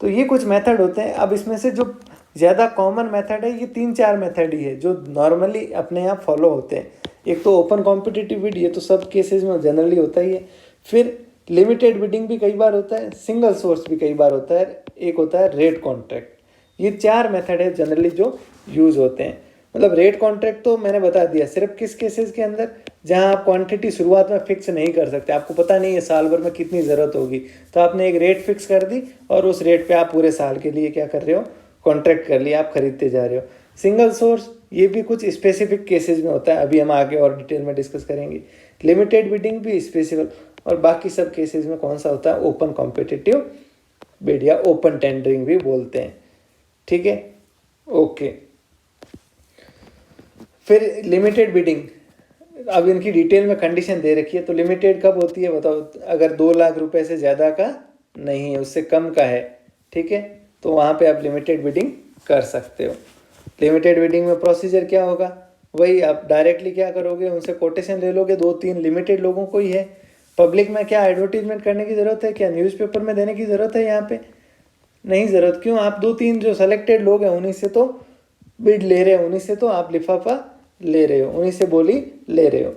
तो ये कुछ मेथड होते हैं। अब इसमें से जो ज़्यादा कॉमन मेथड है, ये 3-4 मेथड ही है जो नॉर्मली अपने यहाँ फॉलो होते हैं। एक तो ओपन कॉम्पिटिटिव बिड, ये तो सब केसेस में जनरली होता ही है। फिर लिमिटेड बिडिंग भी कई बार होता है, सिंगल सोर्स भी कई बार होता है, एक होता है रेट कॉन्ट्रैक्ट। ये 4 मेथड है जनरली जो यूज़ होते हैं। मतलब रेट कॉन्ट्रैक्ट तो मैंने बता दिया, सिर्फ किस केसेस के अंदर, जहां आप क्वांटिटी शुरुआत में फिक्स नहीं कर सकते, आपको पता नहीं है साल भर में कितनी ज़रूरत होगी, तो आपने एक रेट फिक्स कर दी और उस रेट पे आप पूरे साल के लिए क्या कर रहे हो, कॉन्ट्रैक्ट कर लिया, आप खरीदते जा रहे हो। सिंगल सोर्स ये भी कुछ स्पेसिफिक केसेस में होता है, अभी हम आगे और डिटेल में डिस्कस करेंगे। लिमिटेड बिडिंग भी स्पेसिफिक, और बाकी सब केसेस में कौन सा होता है, ओपन कॉम्पिटिटिव बिड या ओपन टेंडरिंग भी बोलते हैं। ठीक है, ओके। फिर लिमिटेड बिडिंग, अब इनकी डिटेल में कंडीशन दे रखी है। तो लिमिटेड कब होती है बताओ, अगर 2 लाख रुपए से ज़्यादा का नहीं है, उससे कम का है, ठीक है, तो वहाँ पे आप लिमिटेड बिडिंग कर सकते हो। लिमिटेड बिडिंग में प्रोसीजर क्या होगा, वही आप डायरेक्टली क्या करोगे, उनसे कोटेशन ले लोगे, 2-3 लिमिटेड लोगों को ही है। पब्लिक में क्या एडवर्टीजमेंट करने की ज़रूरत है, क्या न्यूज़पेपर में देने की ज़रूरत है, यहाँ पे नहीं ज़रूरत। क्यों, आप 2-3 जो सेलेक्टेड लोग हैं उन्हीं से तो बिड ले रहे हो, उन्हीं से तो आप लिफाफा ले रहे हो, उन्हीं से बोली ले रहे हो।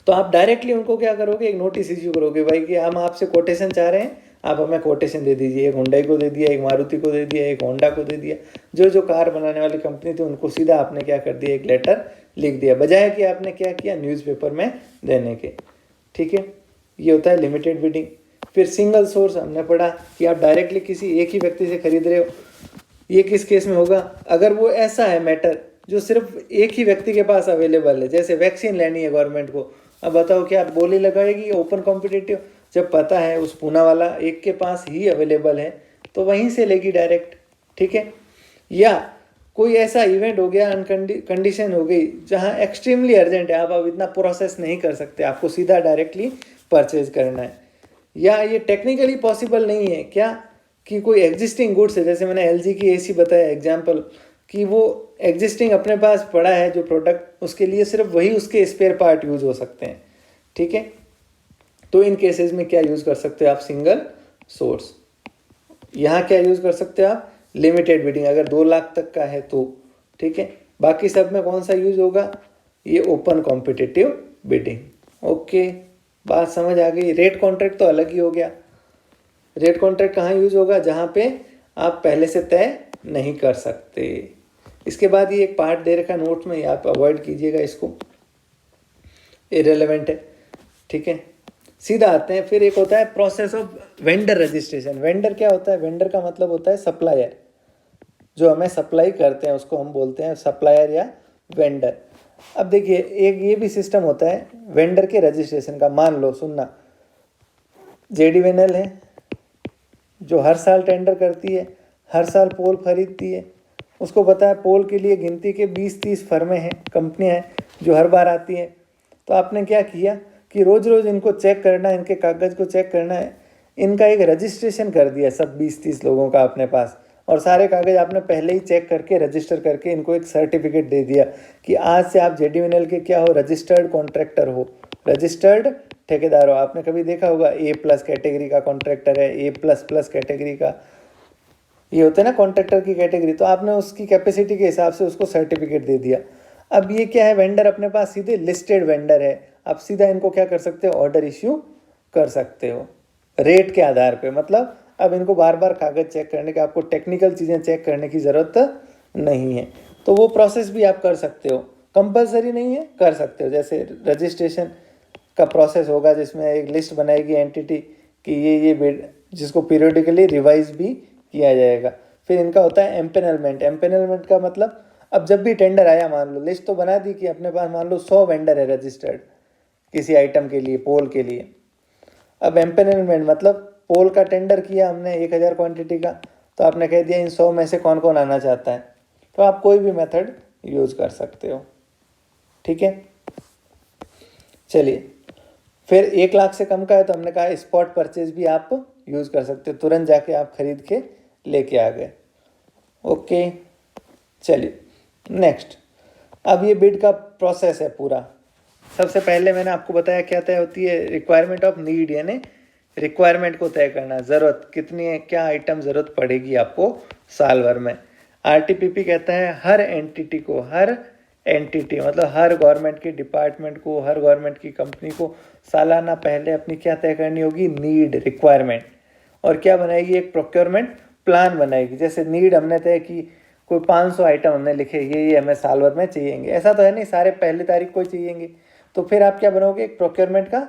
तो आप डायरेक्टली उनको क्या करोगे, एक नोटिस इश्यू करोगे, भाई कि हम आपसे कोटेशन चाह रहे हैं, आप हमें कोटेशन दे दीजिए। एक हुंडई को दे दिया, एक मारुति को दे दिया, एक होंडा को दे दिया, जो जो कार बनाने वाली कंपनी थी उनको सीधा आपने क्या कर दिया, एक लेटर लिख दिया, बजाय कि आपने क्या किया न्यूज़पेपर में देने के। ठीक है, ये होता है लिमिटेड बिडिंग। फिर सिंगल सोर्स हमने पढ़ा कि आप डायरेक्टली किसी एक ही व्यक्ति से खरीद रहे हो। ये किस केस में होगा? अगर वो ऐसा है मैटर जो सिर्फ एक ही व्यक्ति के पास अवेलेबल है, जैसे वैक्सीन लेनी है गवर्नमेंट को, अब बताओ क्या बोली लगाएगी ओपन कॉम्पिटिटिव? जब पता है उस पूना वाला एक के पास ही अवेलेबल है तो वहीं से लेगी डायरेक्ट, ठीक है। या कोई ऐसा इवेंट हो गया, कंडीशन हो गई जहां एक्सट्रीमली अर्जेंट है, आप अब इतना प्रोसेस नहीं कर सकते, आपको सीधा डायरेक्टली परचेज करना है। या ये टेक्निकली पॉसिबल नहीं है क्या कि कोई एग्जिस्टिंग गुड्स है, जैसे मैंने एलजी की एसी बताया एग्जांपल, कि वो एग्जिस्टिंग अपने पास पड़ा है जो प्रोडक्ट, उसके लिए सिर्फ वही उसके स्पेयर पार्ट यूज हो सकते हैं, ठीक है। तो इन केसेस में क्या यूज कर सकते हो आप? Single source. यहाँ क्या यूज कर सकते हो आप? लिमिटेड बिडिंग, अगर 2 लाख तक का है तो, ठीक है। बाकी सब में कौन सा यूज होगा? ये ओपन कॉम्पिटिटिव बिडिंग। ओके, बात समझ आ गई। रेट कॉन्ट्रैक्ट तो अलग ही हो गया। रेट कॉन्ट्रैक्ट कहाँ यूज होगा? जहाँ पे आप पहले से तय नहीं कर सकते। इसके बाद ये एक पार्ट दे रखा नोट्स में, आप अवॉइड कीजिएगा इसको, इरेलेवेंट है, ठीक है। सीधा आते हैं, फिर एक होता है process of vendor registration. Vendor क्या होता है? वेंडर का मतलब होता है सप्लायर, जो हमें सप्लाई करते हैं उसको हम बोलते हैं सप्लायर या वेंडर। अब देखिए, एक ये भी सिस्टम होता है वेंडर के रजिस्ट्रेशन का। मान लो, सुनना, जेडीवीएनएल है जो हर साल टेंडर करती है, हर साल पोल खरीदती है, उसको पता है पोल के लिए गिनती के 20-30 फर्में हैं, कंपनियां हैं जो हर बार आती हैं। तो आपने क्या किया कि रोज़ रोज़ इनको चेक करना है, इनके कागज़ को चेक करना है, इनका एक रजिस्ट्रेशन कर दिया सब 20-30 लोगों का अपने पास, और सारे कागज़ आपने पहले ही चेक करके रजिस्टर करके इनको एक सर्टिफिकेट दे दिया कि आज से आप जेडीवीएनएल के क्या हो? रजिस्टर्ड कॉन्ट्रैक्टर हो, रजिस्टर्ड ठेकेदार हो। आपने कभी देखा होगा A+ कैटेगरी का कॉन्ट्रैक्टर है, A++ कैटेगरी का, ये होता है ना कॉन्ट्रैक्टर की कैटेगरी। तो आपने उसकी कैपेसिटी के हिसाब से उसको सर्टिफिकेट दे दिया। अब ये क्या है? वेंडर अपने पास सीधे लिस्टेड वेंडर है, आप सीधा इनको क्या कर सकते हो? ऑर्डर इश्यू कर सकते हो रेट के आधार पे। मतलब अब इनको बार बार कागज़ चेक करने के, आपको टेक्निकल चीज़ें चेक करने की ज़रूरत नहीं है। तो वो प्रोसेस भी आप कर सकते हो, कंपलसरी नहीं है, कर सकते हो। जैसे रजिस्ट्रेशन का प्रोसेस होगा जिसमें एक लिस्ट बनाएगी एंटिटी कि ये बिड, जिसको पीरियडिकली रिवाइज भी किया जाएगा। फिर इनका होता है एम्पेनलमेंट। एम्पेनलमेंट का मतलब, अब जब भी टेंडर आया, मान लो लिस्ट तो बना दी कि अपने पास मान लो 100 वेंडर है रजिस्टर्ड किसी आइटम के लिए, पोल के लिए। अब एम्पेनलमेंट मतलब पोल का टेंडर किया हमने 1000 क्वांटिटी का, तो आपने कह दिया इन 100 में से कौन कौन आना चाहता है, तो आप कोई भी मेथड यूज कर सकते हो, ठीक है। चलिए, फिर 1 लाख से कम का है तो हमने कहा स्पॉट परचेज भी आप यूज कर सकते हो, तुरंत जाके आप खरीद के लेके आ गए। ओके, चलिए नेक्स्ट। अब ये बिड का प्रोसेस है पूरा। सबसे पहले मैंने आपको बताया क्या तय होती है? रिक्वायरमेंट ऑफ नीड, यानी रिक्वायरमेंट को तय करना, ज़रूरत कितनी है, क्या आइटम ज़रूरत पड़ेगी आपको साल भर में। आरटीपीपी कहता है हर एंटिटी को, हर एंटिटी मतलब हर गवर्नमेंट के डिपार्टमेंट को, हर गवर्नमेंट की कंपनी को सालाना पहले अपनी क्या तय करनी होगी? Need, requirement. और क्या बनाएगी? एक प्रोक्योरमेंट प्लान बनाएगी। जैसे नीड हमने तय की, कोई 500 आइटम हमने लिखे, ये हमें साल भर में चाहिएंगे, ऐसा तो है नहीं सारे पहली तारीख को ही चाहिएंगे। तो फिर आप क्या बनाओगे? एक प्रोक्योरमेंट का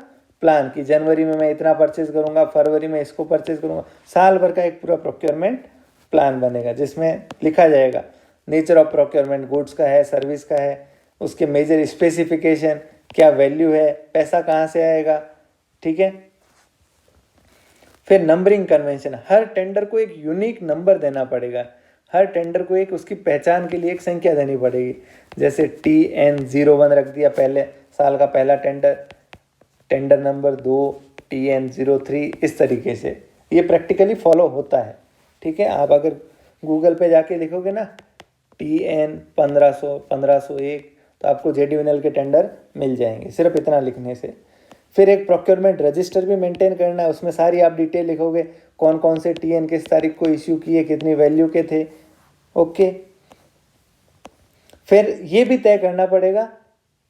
प्लान कि जनवरी में मैं इतना परचेज करूंगा, फरवरी में इसको परचेज करूंगा, साल भर का एक पूरा प्रोक्योरमेंट प्लान बनेगा जिसमें लिखा जाएगा नेचर ऑफ प्रोक्योरमेंट, गुड्स का है, सर्विस का है, उसके मेजर स्पेसिफिकेशन, क्या वैल्यू है, पैसा कहाँ से आएगा, ठीक है। फिर नंबरिंग कन्वेंशन, हर टेंडर को एक यूनिक नंबर देना पड़ेगा, हर टेंडर को एक उसकी पहचान के लिए एक संख्या देनी पड़ेगी। जैसे TN01 रख दिया पहले साल का पहला टेंडर, टेंडर नंबर 2 TN03, इस तरीके से ये प्रैक्टिकली फॉलो होता है, ठीक है। आप अगर गूगल पे जाके लिखोगे ना TN 1500 1501 तो आपको जेडीवीएनएल के टेंडर मिल जाएंगे सिर्फ इतना लिखने से। फिर एक प्रोक्योरमेंट रजिस्टर भी मेंटेन करना है, उसमें सारी आप डिटेल लिखोगे, कौन कौन से TN किस तारीख को इश्यू किए, कितनी वैल्यू के थे, ओके। फिर ये भी तय करना पड़ेगा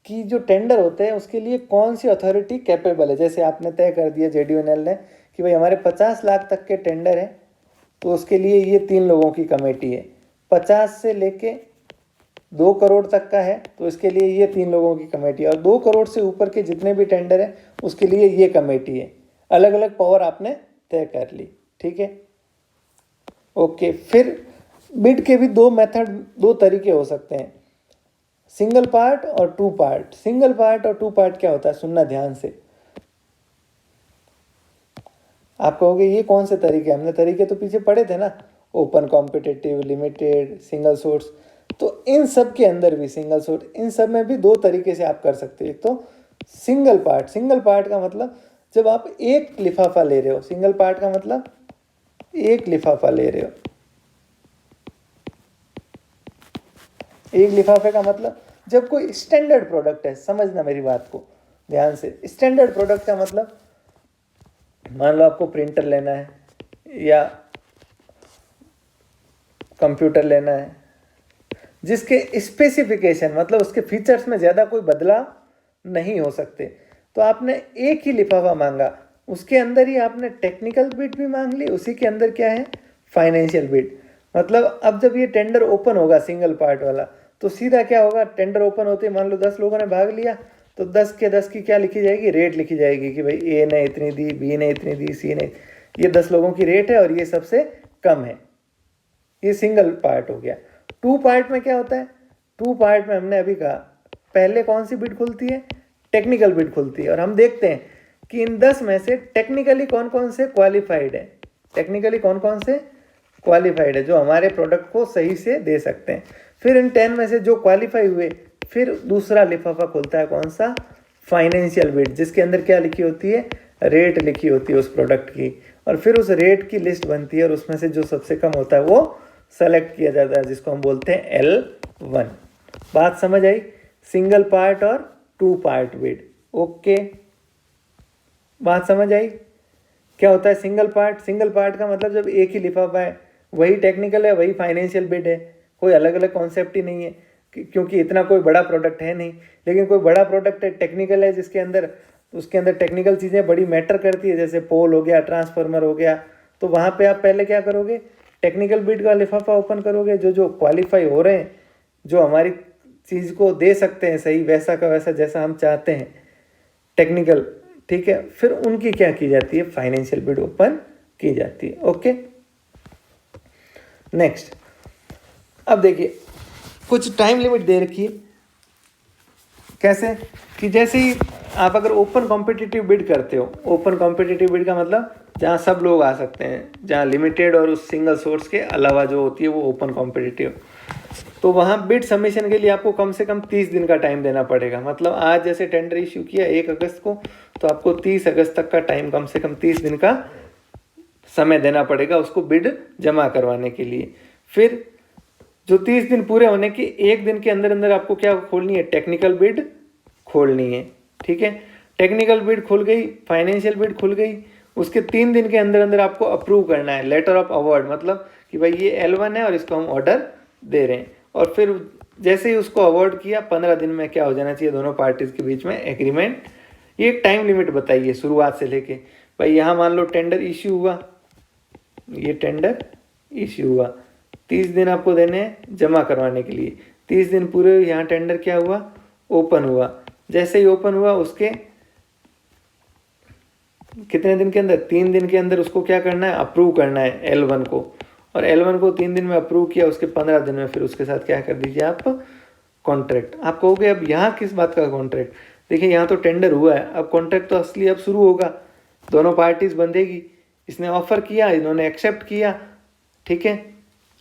कि जो टेंडर होते हैं उसके लिए कौन सी अथॉरिटी कैपेबल है। जैसे आपने तय कर दिया जेडीवीएनएल ने कि भाई हमारे 50 लाख तक के टेंडर हैं, तो उसके लिए ये 3 लोगों की कमेटी है, 50 से लेके 2 करोड़ तक का है तो इसके लिए ये 3 लोगों की कमेटी है, और 2 करोड़ से ऊपर के जितने भी टेंडर है उसके लिए ये कमेटी है। अलग अलग पावर आपने तय कर ली, ठीक है। ओके, फिर बिड के भी 2 मेथड, 2 तरीके हो सकते हैं, सिंगल पार्ट और 2 पार्ट। सिंगल पार्ट और 2 पार्ट क्या होता है, सुनना ध्यान से। आप कहोगे ये कौन से तरीके, हमने तरीके तो पीछे पढ़े थे ना, open, competitive, limited, single source. तो इन सब के अंदर भी सिंगल सोर्स, इन सब में भी 2 तरीके से आप कर सकते हो। एक तो सिंगल पार्ट। सिंगल पार्ट का मतलब जब आप एक लिफाफा ले रहे हो, सिंगल पार्ट का मतलब एक लिफाफा ले रहे हो। एक लिफाफे का मतलब जब कोई स्टैंडर्ड प्रोडक्ट है, समझना मेरी बात को ध्यान से। स्टैंडर्ड प्रोडक्ट का मतलब मान लो आपको प्रिंटर लेना है या कंप्यूटर लेना है जिसके स्पेसिफिकेशन मतलब उसके फीचर्स में ज़्यादा कोई बदलाव नहीं हो सकते, तो आपने एक ही लिफाफा मांगा, उसके अंदर ही आपने टेक्निकल बिड भी मांग ली, उसी के अंदर क्या है, फाइनेंशियल बिड। मतलब अब जब ये टेंडर ओपन होगा सिंगल पार्ट वाला, तो सीधा क्या होगा, टेंडर ओपन होते ही मान लो 10 लोगों ने भाग लिया, तो 10 के 10 की क्या लिखी जाएगी, रेट लिखी जाएगी कि भाई ए ने इतनी दी, बी ने इतनी दी, सी ने, ये 10 लोगों की रेट है और ये सबसे कम है। ये सिंगल पार्ट हो गया। 2 पार्ट में क्या होता है, 2 पार्ट में हमने अभी कहा पहले कौन सी बिड खुलती है, टेक्निकल बिड खुलती है, और हम देखते हैं कि इन 10 में से टेक्निकली कौन कौन से क्वालिफाइड है, टेक्निकली कौन कौन से क्वालिफाइड है जो हमारे प्रोडक्ट को सही से दे सकते हैं। फिर इन 10 में से जो क्वालिफाई हुए, फिर दूसरा लिफाफा खुलता है, कौन सा, फाइनेंशियल बिड, जिसके अंदर क्या लिखी होती है, रेट लिखी होती है उस प्रोडक्ट की, और फिर उस रेट की लिस्ट बनती है और उसमें से जो सबसे कम होता है वो सेलेक्ट किया जाता है, जिसको हम बोलते हैं L1। बात समझ आई, सिंगल पार्ट और 2 पार्ट बिड। ओके, बात समझ आई। क्या होता है सिंगल पार्ट, सिंगल पार्ट का मतलब जब एक ही लिफाफा है, वही टेक्निकल है, वही फाइनेंशियल बिड है, कोई अलग अलग कॉन्सेप्ट ही नहीं है, क्योंकि इतना कोई बड़ा प्रोडक्ट है नहीं। लेकिन कोई बड़ा प्रोडक्ट है, टेक्निकल है, जिसके अंदर उसके अंदर टेक्निकल चीज़ें बड़ी मैटर करती है, जैसे पोल हो गया, ट्रांसफार्मर हो गया, तो वहाँ पे आप पहले क्या करोगे, टेक्निकल बिड का लिफाफा ओपन करोगे, जो जो क्वालिफाई हो रहे हैं, जो हमारी चीज़ को दे सकते हैं सही वैसा का वैसा जैसा हम चाहते हैं टेक्निकल, ठीक है, फिर उनकी क्या की जाती है, फाइनेंशियल बिड ओपन की जाती है। ओके, नेक्स्ट, अब देखिए कुछ टाइम लिमिट दे रखी है। कैसे कि जैसे ही आप अगर ओपन कॉम्पिटिटिव बिड करते हो, ओपन कॉम्पिटिटिव बिड का मतलब जहाँ सब लोग आ सकते हैं, जहाँ लिमिटेड और उस सिंगल सोर्स के अलावा जो होती है वो ओपन कॉम्पिटिटिव, तो वहाँ बिड सबमिशन के लिए आपको कम से कम 30 दिन का टाइम देना पड़ेगा। मतलब आज जैसे टेंडर इश्यू किया 1 अगस्त को, तो आपको 30 अगस्त तक का टाइम, कम से कम 30 दिन का समय देना पड़ेगा उसको बिड जमा करवाने के लिए। फिर जो 30 दिन पूरे होने के 1 दिन के अंदर अंदर आपको क्या खोलनी है, टेक्निकल बिड खोलनी है, ठीक है। टेक्निकल बिड खुल गई, फाइनेंशियल बिड खुल गई, उसके 3 दिन के अंदर अंदर आपको अप्रूव करना है, लेटर ऑफ अवार्ड, मतलब कि भाई ये L1 है और इसको हम ऑर्डर दे रहे हैं। और फिर जैसे ही उसको अवार्ड किया 15 दिन में क्या हो जाना चाहिए, दोनों पार्टीज के बीच में एग्रीमेंट। ये एक टाइम लिमिट बताइए शुरुआत से लेके, भाई यहाँ मान लो टेंडर इश्यू हुआ, ये टेंडर इश्यू हुआ, 30 दिन आपको देने हैं जमा करवाने के लिए। 30 दिन पूरे, यहाँ टेंडर क्या हुआ, ओपन हुआ। जैसे ही ओपन हुआ उसके कितने दिन के अंदर, 3 दिन के अंदर उसको क्या करना है, अप्रूव करना है L1 को, और L1 को 3 दिन में अप्रूव किया, उसके 15 दिन में फिर उसके साथ क्या कर दीजिए आप, कॉन्ट्रैक्ट। आप कहोगे अब यहाँ किस बात का कॉन्ट्रैक्ट, देखिए यहाँ तो टेंडर हुआ है, अब कॉन्ट्रैक्ट तो असली अब शुरू होगा, दोनों पार्टीज बंधेगी। इसने ऑफर किया, इन्होंने एक्सेप्ट किया, ठीक है,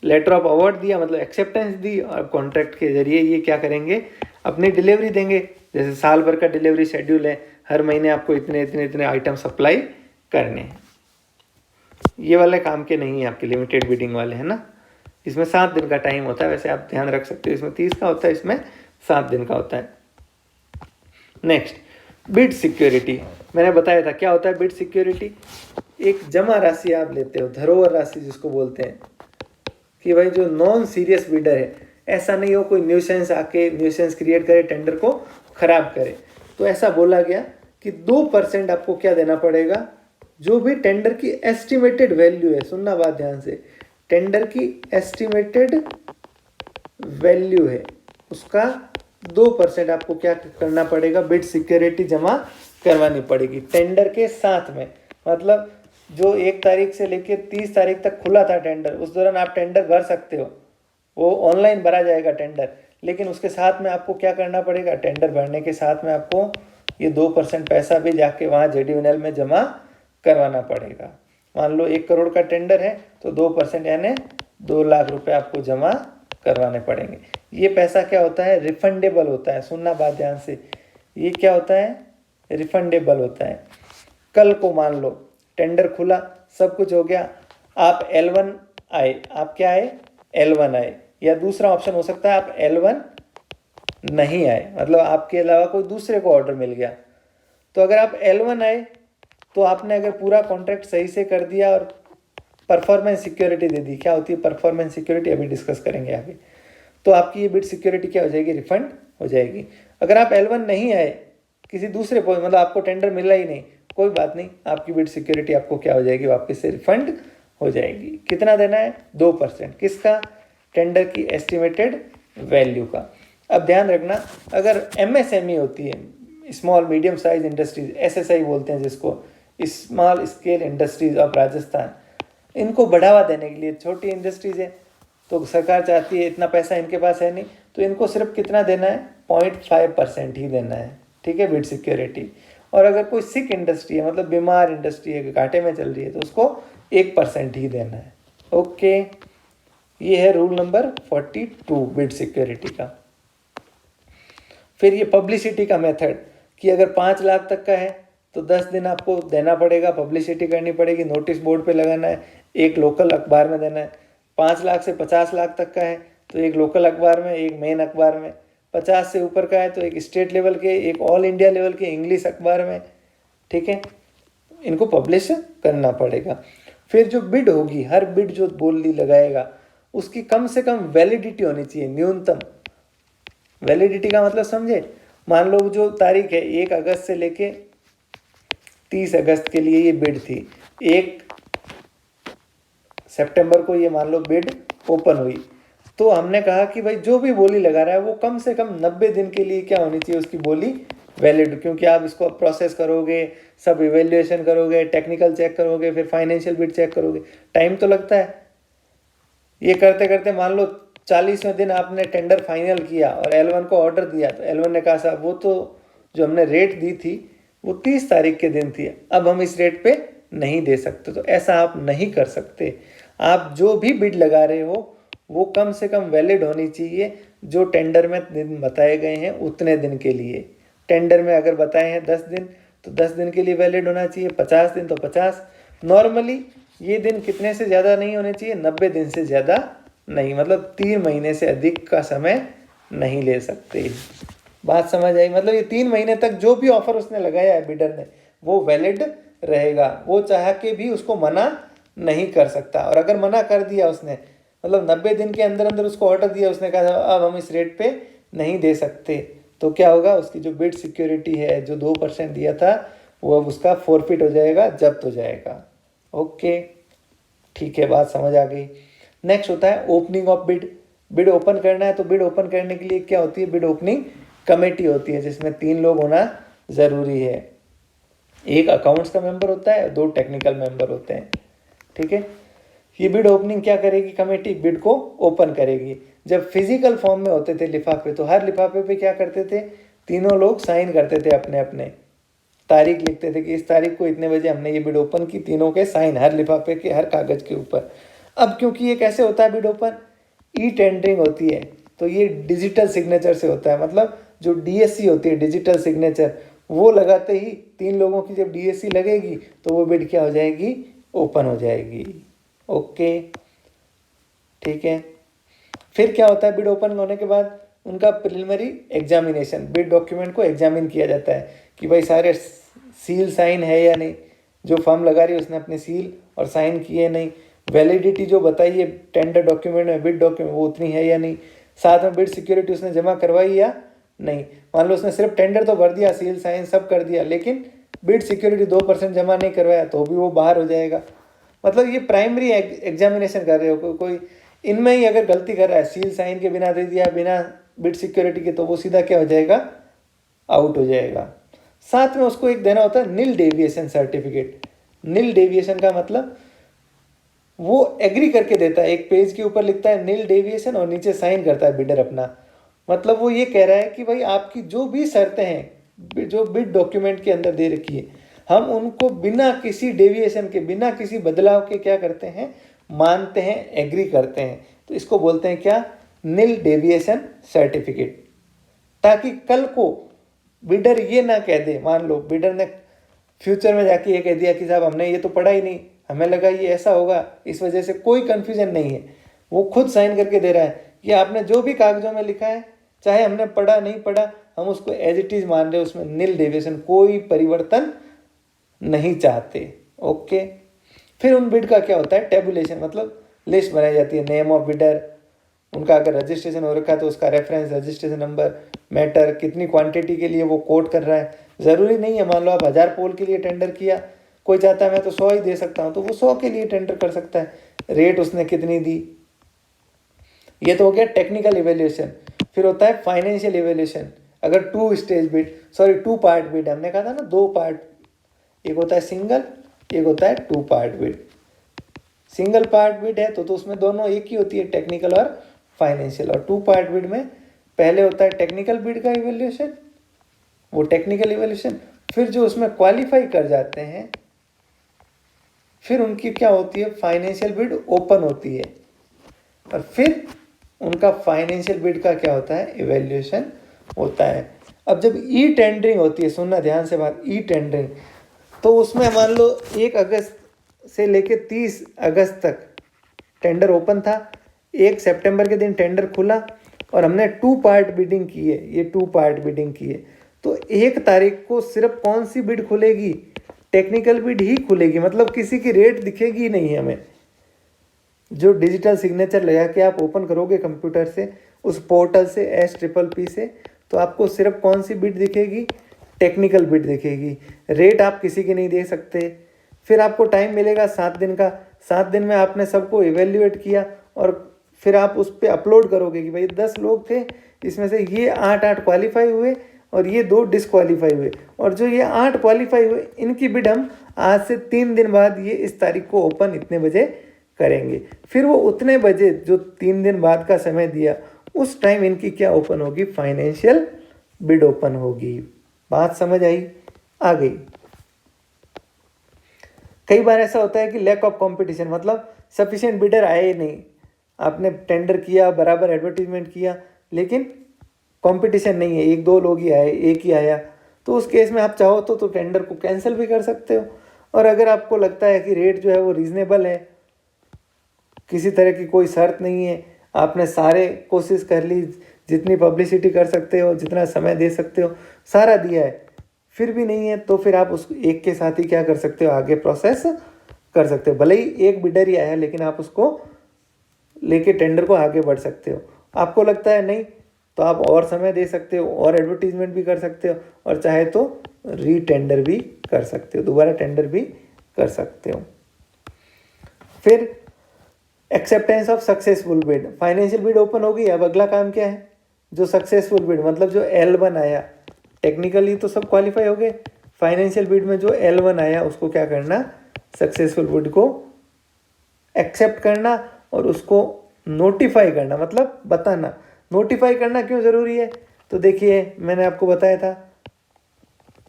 लेटर ऑफ अवार्ड दिया, मतलब एक्सेप्टेंस दी, और कॉन्ट्रैक्ट के जरिए ये क्या करेंगे, अपनी डिलीवरी देंगे। जैसे साल भर का डिलीवरी शेड्यूल है, हर महीने आपको इतने इतने इतने आइटम सप्लाई करने हैं। ये वाले काम के नहीं है आपके लिमिटेड बिडिंग वाले, है ना। इसमें 7 दिन का टाइम होता है, वैसे आप ध्यान रख सकते हो, इसमें 30 का होता है, इसमें 7 दिन का होता है। Next, bid security. मैंने बताया था क्या होता है बिड सिक्योरिटी, एक जमा राशि आप लेते हो, धरोहर राशि जिसको बोलते हैं, कि भाई जो नॉन सीरियस बिडर है, ऐसा नहीं हो कोई न्यूसेंस आके न्यूसेंस क्रिएट करे, टेंडर को खराब करे। तो ऐसा बोला गया कि 2% आपको क्या देना पड़ेगा, जो भी टेंडर की एस्टिमेटेड वैल्यू है, सुनना बात ध्यान से, टेंडर की एस्टिमेटेड वैल्यू है, उसका 2% आपको क्या करना पड़ेगा, बिड सिक्योरिटी जमा करवानी पड़ेगी टेंडर के साथ में। मतलब जो 1 तारीख से लेकर 30 तारीख तक खुला था टेंडर, उस दौरान आप टेंडर भर सकते हो, वो ऑनलाइन भरा जाएगा टेंडर, लेकिन उसके साथ में आपको क्या करना पड़ेगा, टेंडर भरने के साथ में आपको ये 2% पैसा भी जाके वहाँ JDNL में जमा करवाना पड़ेगा। मान लो 1 करोड़ का टेंडर है तो 2% यानी 2 लाख रुपए आपको जमा करवाने पड़ेंगे। ये पैसा क्या होता है, रिफंडेबल होता है। सुनना बात ध्यान से, ये क्या होता है, रिफंडेबल होता है। कल को मान लो टेंडर खुला, सब कुछ हो गया, आप L1 आए, आप क्या आए, L1 आए, या दूसरा ऑप्शन हो सकता है आप L1 नहीं आए, मतलब आपके अलावा कोई दूसरे को ऑर्डर मिल गया। तो अगर आप L1 आए तो आपने अगर पूरा कॉन्ट्रैक्ट सही से कर दिया और परफॉर्मेंस सिक्योरिटी दे दी, क्या होती है परफॉर्मेंस सिक्योरिटी, अभी डिस्कस करेंगे आगे, तो आपकी ये बिड सिक्योरिटी क्या हो जाएगी, रिफंड हो जाएगी। अगर आप L1 नहीं आए, किसी दूसरे को, मतलब आपको टेंडर मिला ही नहीं, कोई बात नहीं, आपकी बिड सिक्योरिटी आपको क्या हो जाएगी, वापस से रिफंड हो जाएगी। कितना देना है, 2%, किसका, टेंडर की एस्टिमेटेड वैल्यू का। अब ध्यान रखना, अगर MSME होती है, small medium size industries, SSI बोलते हैं जिसको, small scale industries of Rajasthan, इनको बढ़ावा देने के लिए, छोटी इंडस्ट्रीज है तो सरकार चाहती है, इतना पैसा इनके पास है नहीं, तो इनको सिर्फ कितना देना है, 0.5% ही देना है, ठीक है, बिड सिक्योरिटी। और अगर कोई सिक इंडस्ट्री है, मतलब बीमार इंडस्ट्री है, घाटे में चल रही है, तो उसको 1% ही देना है। ओके, ये है रूल नंबर 42 बिड सिक्योरिटी का। फिर ये पब्लिसिटी का मेथड, कि अगर 5 लाख तक का है तो 10 दिन आपको देना पड़ेगा, पब्लिसिटी करनी पड़ेगी, नोटिस बोर्ड पे लगाना है, एक लोकल अखबार में देना है। 5 लाख से 50 लाख तक का है तो एक लोकल अखबार में, एक मेन अखबार में। 50 से ऊपर का है तो एक स्टेट लेवल के, एक ऑल इंडिया लेवल के इंग्लिश अखबार में, ठीक है, इनको पब्लिश करना पड़ेगा। फिर जो बिड होगी, हर बिड जो बोली लगाएगा उसकी कम से कम वैलिडिटी होनी चाहिए, न्यूनतम। वैलिडिटी का मतलब समझे, मान लो जो तारीख है 1 अगस्त से लेके 30 अगस्त के लिए ये बिड थी, 1 सितंबर को ये मान लो बिड ओपन हुई, तो हमने कहा कि भाई जो भी बोली लगा रहा है वो कम से कम 90 दिन के लिए क्या होनी चाहिए उसकी बोली वैलिड, क्योंकि आप इसको प्रोसेस करोगे, सब इवेल्युएशन करोगे, टेक्निकल चेक करोगे, फिर फाइनेंशियल बिड चेक करोगे, टाइम तो लगता है। ये करते करते मान लो 40वें दिन आपने टेंडर फाइनल किया और L1 को ऑर्डर दिया, तो L1 ने कहा साहब वो तो जो हमने रेट दी थी वो 30 तारीख के दिन थी, अब हम इस रेट पे नहीं दे सकते। तो ऐसा आप नहीं कर सकते। आप जो भी बिड लगा रहे हो वो कम से कम वैलिड होनी चाहिए, जो टेंडर में दिन बताए गए हैं उतने दिन के लिए। टेंडर में अगर बताए हैं 10 दिन तो 10 दिन के लिए वैलिड होना चाहिए, 50 दिन तो 50। नॉर्मली ये दिन कितने से ज़्यादा नहीं होने चाहिए, 90 दिन से ज़्यादा नहीं, मतलब 3 महीने से अधिक का समय नहीं ले सकते। बात समझ आई, मतलब ये 3 महीने तक जो भी ऑफर उसने लगाया है बिडर ने वो वैलिड रहेगा, वो चाह के भी उसको मना नहीं कर सकता। और अगर मना कर दिया उसने, मतलब 90 दिन के अंदर अंदर उसको ऑर्डर दिया, उसने कहा अब हम इस रेट पे नहीं दे सकते, तो क्या होगा, उसकी जो बिड सिक्योरिटी है, जो 2% दिया था, वो अब उसका फोरफिट हो जाएगा, जब्त हो जाएगा। ओके, ठीक है, बात समझ आ गई। नेक्स्ट होता है opening of bid. Bid open करना है तो बिड ओपन करने के लिए क्या होती है, बिड ओपनिंग कमेटी होती है, जिसमें 3 लोग होना ज़रूरी है। एक अकाउंट्स का मेंबर होता है, 2 टेक्निकल मेंबर होते हैं, ठीक है। ये बिड ओपनिंग क्या करेगी कमेटी, बिड को ओपन करेगी। जब फिजिकल फॉर्म में होते थे लिफाफे, तो हर लिफाफे पे क्या करते थे, तीनों लोग साइन करते थे, अपने अपने तारीख लिखते थे कि इस तारीख को इतने बजे हमने ये बिड ओपन की, तीनों के साइन हर लिफाफे के, हर कागज के ऊपर। अब क्योंकि ये कैसे होता है बिड ओपन, ई टेंडरिंग होती है, तो ये डिजिटल सिग्नेचर से होता है, मतलब जो DSC होती है, डिजिटल सिग्नेचर, वो लगाते ही 3 लोगों की जब DSC लगेगी तो वो बिड क्या हो जाएगी, ओपन हो जाएगी। ओके, ठीक है। फिर क्या होता है, बिड ओपन होने के बाद उनका प्रिलिमिनरी एग्जामिनेशन, बिड डॉक्यूमेंट को एग्जामिन किया जाता है कि भाई सारे सील साइन है या नहीं, जो फर्म लगा रही है उसने अपने सील और साइन किए नहीं, वैलिडिटी जो बताई है टेंडर डॉक्यूमेंट में, बिड डॉक्यूमेंट, वो उतनी है या नहीं, साथ में बिड सिक्योरिटी उसने जमा करवाई या नहीं। मान लो उसने सिर्फ टेंडर तो भर दिया, सील साइन सब कर दिया, लेकिन बिड सिक्योरिटी 2% जमा नहीं करवाया, तो भी वो बाहर हो जाएगा। मतलब ये प्राइमरी एग्जामिनेशन कर रहे हो, कोई इनमें ही अगर गलती कर रहा है, सील साइन के बिना दे दिया, बिना बिड सिक्योरिटी की, तो वो सीधा क्या हो जाएगा, आउट हो जाएगा। साथ में उसको एक देना होता है नील डेविएशन सर्टिफिकेट। नील डेविएशन का मतलब वो एग्री करके देता है, एक पेज के ऊपर लिखता है नील डेविएशन और नीचे साइन करता है बिडर अपना। मतलब वो ये कह रहा है कि भाई आपकी जो भी शर्तें हैं जो बिड डॉक्यूमेंट के अंदर दे रखी है, हम उनको बिना किसी डेविएशन के, बिना किसी बदलाव के क्या करते हैं, मानते हैं, एग्री करते हैं। तो इसको बोलते हैं क्या, नील डेविएशन सर्टिफिकेट। ताकि कल को बिडर ये ना कह दे, मान लो बिडर ने फ्यूचर में जाके ये कह दिया कि साहब हमने ये तो पढ़ा ही नहीं, हमें लगा ये ऐसा होगा, इस वजह से कोई कन्फ्यूजन नहीं है, वो खुद साइन करके दे रहा है कि आपने जो भी कागजों में लिखा है, चाहे हमने पढ़ा नहीं पढ़ा, हम उसको एज इट इज मान रहे, उसमें नील डेविएशन, कोई परिवर्तन नहीं चाहते। ओके। फिर उन बिड का क्या होता है, टेबुलेशन, मतलब लिस्ट बनाई जाती है, नेम ऑफ बिडर, उनका अगर रजिस्ट्रेशन हो रखा है तो उसका रेफरेंस, रजिस्ट्रेशन नंबर, मैटर, कितनी क्वांटिटी के लिए वो कोट कर रहा है। ज़रूरी नहीं है, मान लो आप 1000 पोल के लिए टेंडर किया, कोई चाहता है मैं तो 100 ही दे सकता हूँ, तो वो 100 के लिए टेंडर कर सकता है। रेट उसने कितनी दी, ये तो हो गया टेक्निकल इवेल्यूएशन। फिर होता है फाइनेंशियल इवेल्यूएशन। अगर 2 पार्ट बिड, हमने कहा था ना 2 पार्ट, एक होता है सिंगल, एक होता है 2 part bid. Single part bid है तो उसमें दोनों एक ही होती है, टेक्निकल और फाइनेंशियल। और 2 पार्ट बिड में पहले होता है टेक्निकल बिड का इवेल्यूएशन, वो टेक्निकल इवेल्यूएशन, फिर जो उसमें क्वालिफाई कर जाते हैं फिर उनकी क्या होती है, फाइनेंशियल बिड ओपन होती है, और फिर उनका फाइनेंशियल बिड का क्या होता है, इवेल्यूएशन होता है। अब जब ई टेंडरिंग होती है, सुनना ध्यान से बात, ई टेंडरिंग, तो उसमें मान लो 1 अगस्त से लेके 30 अगस्त तक टेंडर ओपन था, 1 सितंबर के दिन टेंडर खुला और हमने 2 पार्ट बिडिंग की है, ये 2 पार्ट बिडिंग की है, तो 1 तारीख को सिर्फ कौन सी बिड खुलेगी, टेक्निकल बिड ही खुलेगी। मतलब किसी की रेट दिखेगी ही नहीं हमें। जो डिजिटल सिग्नेचर लगा के आप ओपन करोगे कंप्यूटर से, उस पोर्टल से, SPPP से, तो आपको सिर्फ कौन सी बिड दिखेगी, टेक्निकल बिड दिखेगी। रेट आप किसी की नहीं दे सकते। फिर आपको टाइम मिलेगा 7 दिन का, 7 दिन में आपने सबको इवेल्युएट किया और फिर आप उस पर अपलोड करोगे कि भाई 10 लोग थे, इसमें से ये 8 क्वालिफाई हुए और ये 2 डिसक्वालीफाई हुए, और जो ये 8 क्वालिफाई हुए इनकी बिड हम आज से 3 दिन बाद ये इस तारीख को ओपन इतने बजे करेंगे। फिर वो उतने बजे जो 3 दिन बाद का समय दिया, उस टाइम इनकी क्या ओपन होगी, फाइनेंशियल बिड ओपन होगी। बात समझ आई, आ गई। कई बार ऐसा होता है कि लैक ऑफ कंपटीशन, मतलब सफिशिएंट बिडर आए ही नहीं, आपने टेंडर किया, बराबर एडवर्टीजमेंट किया, लेकिन कंपटीशन नहीं है, 1-2 लोग ही आए, एक ही आया, तो उस केस में आप चाहो तो टेंडर को कैंसिल भी कर सकते हो। और अगर आपको लगता है कि रेट जो है वो रीजनेबल है, किसी तरह की कोई शर्त नहीं है, आपने सारे कोशिश कर ली, जितनी पब्लिसिटी कर सकते हो, जितना समय दे सकते हो, सारा दिया है, फिर भी नहीं है, तो फिर आप उस एक के साथ ही क्या कर सकते हो, आगे प्रोसेस कर सकते हो। भले ही एक बिडर ही आया, लेकिन आप उसको लेके टेंडर को आगे बढ़ सकते हो। आपको लगता है नहीं, तो आप और समय दे सकते हो, और एडवर्टीजमेंट भी कर सकते हो, और चाहे तो री टेंडर भी कर सकते हो, दोबारा टेंडर भी कर सकते हो। फिर acceptance of successful bid, financial bid open होगी। अब अगला काम क्या है, जो सक्सेसफुल बिड, मतलब जो L1 आया, टेक्निकली तो सब क्वालिफाई हो गए, फाइनेंशियल बिड में जो L1 आया उसको क्या करना, सक्सेसफुल बिड को एक्सेप्ट करना और उसको नोटिफाई करना, मतलब बताना। नोटिफाई करना क्यों ज़रूरी है, तो देखिए मैंने आपको बताया था,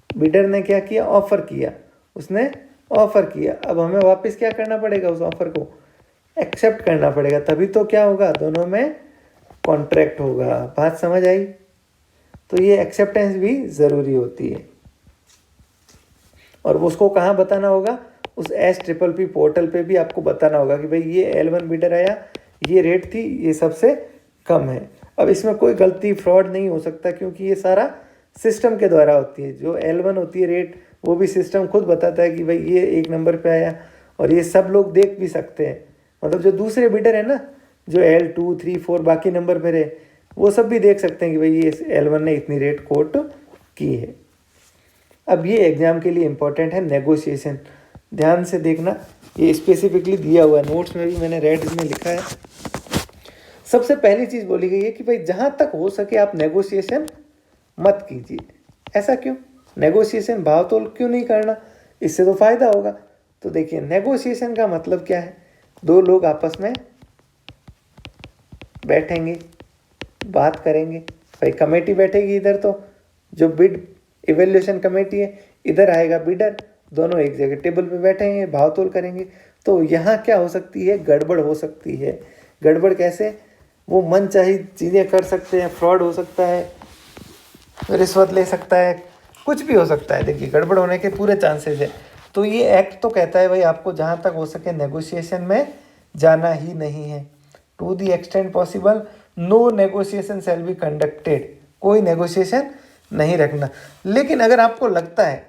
बिडर ने क्या किया, ऑफ़र किया, उसने ऑफ़र किया, अब हमें वापस क्या करना पड़ेगा, उस ऑफ़र को एक्सेप्ट करना पड़ेगा, तभी तो क्या होगा, दोनों में कॉन्ट्रैक्ट होगा। बात समझ आई। तो ये एक्सेप्टेंस भी ज़रूरी होती है, और उसको कहाँ बताना होगा, उस SPPP पोर्टल पे भी आपको बताना होगा कि भाई ये L1 बिडर आया, ये रेट थी, ये सबसे कम है। अब इसमें कोई गलती, फ्रॉड नहीं हो सकता, क्योंकि ये सारा सिस्टम के द्वारा होती है। जो L1 होती है रेट, वो भी सिस्टम खुद बताता है कि भाई ये 1 नंबर पे आया, और ये सब लोग देख भी सकते हैं, मतलब जो दूसरे बिडर है ना, जो L2, 3, 4 बाकी नंबर पे रहे, वो सब भी देख सकते हैं कि भाई ये L1 ने इतनी रेट कोट की है। अब ये एग्जाम के लिए इम्पोर्टेंट है नेगोशिएशन, ध्यान से देखना, ये स्पेसिफिकली दिया हुआ है, नोट्स में भी मैंने रेड में लिखा है। सबसे पहली चीज़ बोली गई है कि भाई जहाँ तक हो सके आप नेगोशिएशन मत कीजिए। ऐसा क्यों? नेगोशिएशन भाव तोल क्यों नहीं करना? इससे तो फायदा होगा। तो देखिए, नेगोशिएशन का मतलब क्या है? दो लोग आपस में बैठेंगे, बात करेंगे। भाई कमेटी बैठेगी इधर, तो जो बिड इवेल्यूशन कमेटी है, इधर आएगा बिडर, दोनों एक जगह टेबल पे बैठेंगे, भाव तोल करेंगे। तो यहाँ क्या हो सकती है? गड़बड़ हो सकती है। गड़बड़ कैसे? वो मनचाही चीज़ें कर सकते हैं, फ्रॉड हो सकता है, रिश्वत ले सकता है, कुछ भी हो सकता है। देखिए, गड़बड़ होने के पूरे चांसेस है। तो ये एक्ट तो कहता है भाई आपको जहाँ तक हो सके नेगोशिएशन में जाना ही नहीं है। To the extent possible no negotiation shall be conducted, कोई नेगोशिएशन नहीं रखना। लेकिन अगर आपको लगता है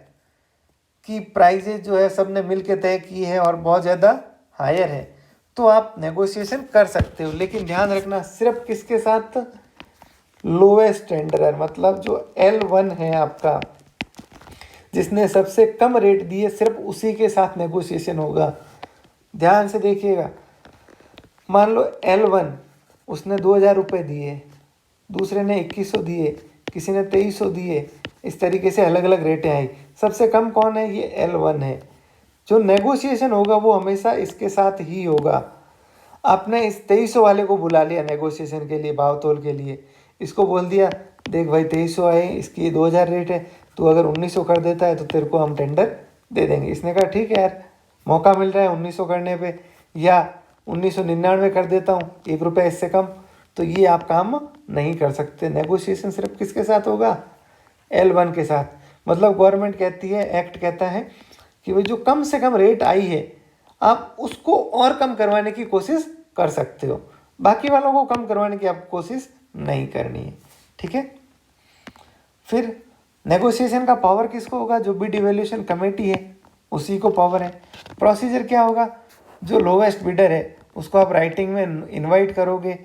कि प्राइजेज जो है सबने मिल के तय की है और बहुत ज़्यादा हायर है, तो आप नेगोशिएशन कर सकते हो। लेकिन ध्यान रखना, सिर्फ किसके साथ? लोएस्ट टेंडरर, मतलब जो L1 है आपका, जिसने सबसे कम रेट दिए, सिर्फ उसी के साथ नेगोशिएशन होगा। ध्यान से देखिएगा, मान लो L1 उसने 2000 रुपये दिए, दूसरे ने 2100 दिए, किसी ने 2300 दिए, इस तरीके से अलग अलग रेटें आई। सबसे कम कौन है? ये L1 है। जो नेगोशिएशन होगा वो हमेशा इसके साथ ही होगा। आपने इस 2300 वाले को बुला लिया नेगोशिएशन के लिए, भाव तोल के लिए, इसको बोल दिया देख भाई 2300 आए, इसकी 2000 रेट है, तू अगर 1900 कर देता है तो तेरे को हम टेंडर दे देंगे। इसने कहा ठीक है यार, मौका मिल रहा है 1900 करने पे, या 1999 कर देता हूँ, 1 रुपये इससे कम। तो ये आप काम नहीं कर सकते। नेगोशिएशन सिर्फ किसके साथ होगा? L1 के साथ। मतलब गवर्नमेंट कहती है, एक्ट कहता है कि भाई जो कम से कम रेट आई है आप उसको और कम करवाने की कोशिश कर सकते हो, बाकी वालों को कम करवाने की आप कोशिश नहीं करनी है। ठीक है। फिर नेगोशिएशन का पावर किसको होगा? जो बिड इवैल्यूएशन कमेटी है उसी को पावर है। प्रोसीजर क्या होगा? जो लोवेस्ट बिडर है उसको आप राइटिंग में इनवाइट करोगे,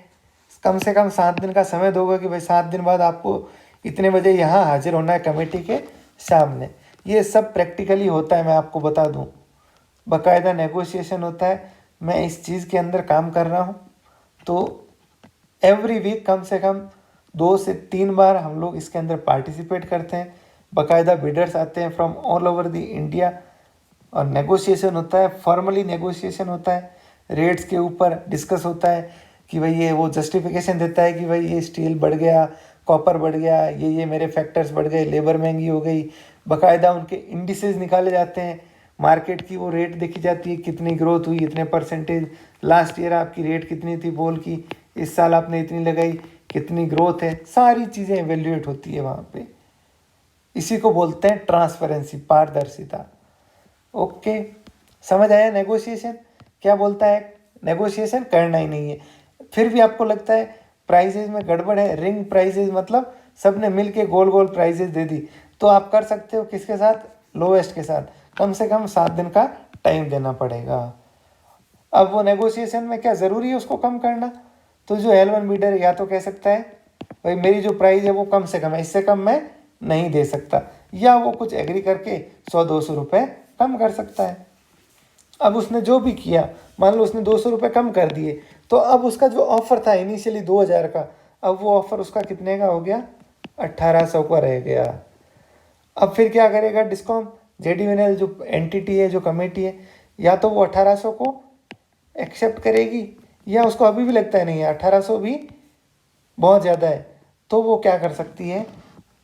कम से कम 7 दिन का समय दोगे कि भाई 7 दिन बाद आपको इतने बजे यहाँ हाजिर होना है कमेटी के सामने। ये सब प्रैक्टिकली होता है, मैं आपको बता दूँ, बाकायदा नेगोशिएशन होता है। मैं इस चीज़ के अंदर काम कर रहा हूँ, तो एवरी वीक कम से कम 2 से 3 बार हम लोग इसके अंदर पार्टिसिपेट करते हैं। बाकायदा बिडर्स आते हैं from all over the India और नेगोशिएशन होता है, फॉर्मली नेगोशिएशन होता है, रेट्स के ऊपर डिस्कस होता है कि भाई ये वो जस्टिफिकेशन देता है कि भाई ये स्टील बढ़ गया, कॉपर बढ़ गया, ये मेरे फैक्टर्स बढ़ गए, लेबर महंगी हो गई। बाकायदा उनके इंडिसेस निकाले जाते हैं, मार्केट की वो रेट देखी जाती है, कितनी ग्रोथ हुई, इतने परसेंटेज, लास्ट ईयर आपकी रेट कितनी थी बोल की, इस साल आपने इतनी लगाई, कितनी ग्रोथ है, सारी चीज़ें एवेल्यूएट होती है वहाँ पे। इसी को बोलते हैं ट्रांसपेरेंसी, पारदर्शिता। ओके, समझ आया नेगोशिएशन क्या बोलता है? नेगोशिएशन करना ही नहीं है। फिर भी आपको लगता है प्राइजेज में गड़बड़ है, रिंग प्राइजेज मतलब सब ने मिल के गोल गोल प्राइजेज दे दी, तो आप कर सकते हो किसके साथ? लोवेस्ट के साथ। कम से कम 7 दिन का टाइम देना पड़ेगा। अब वो नेगोशिएशन में क्या ज़रूरी है उसको कम करना? तो जो L1 बिडर या तो कह सकता है भाई मेरी जो प्राइस है वो कम से कम है, इससे कम मैं नहीं दे सकता, या वो कुछ एग्री करके 100-200 रुपये कम कर सकता है। अब उसने जो भी किया, मान लो उसने 200 रुपये कम कर दिए, तो अब उसका जो ऑफ़र था इनिशियली 2000 का, अब वो ऑफ़र उसका कितने का हो गया? 1800 का रह गया। अब फिर क्या करेगा डिस्कॉम? JDVNL जो एंटिटी है, जो कमेटी है, या तो वो 1800 को एक्सेप्ट करेगी, या उसको अभी भी लगता है नहीं है 1800 भी बहुत ज़्यादा है, तो वो क्या कर सकती है?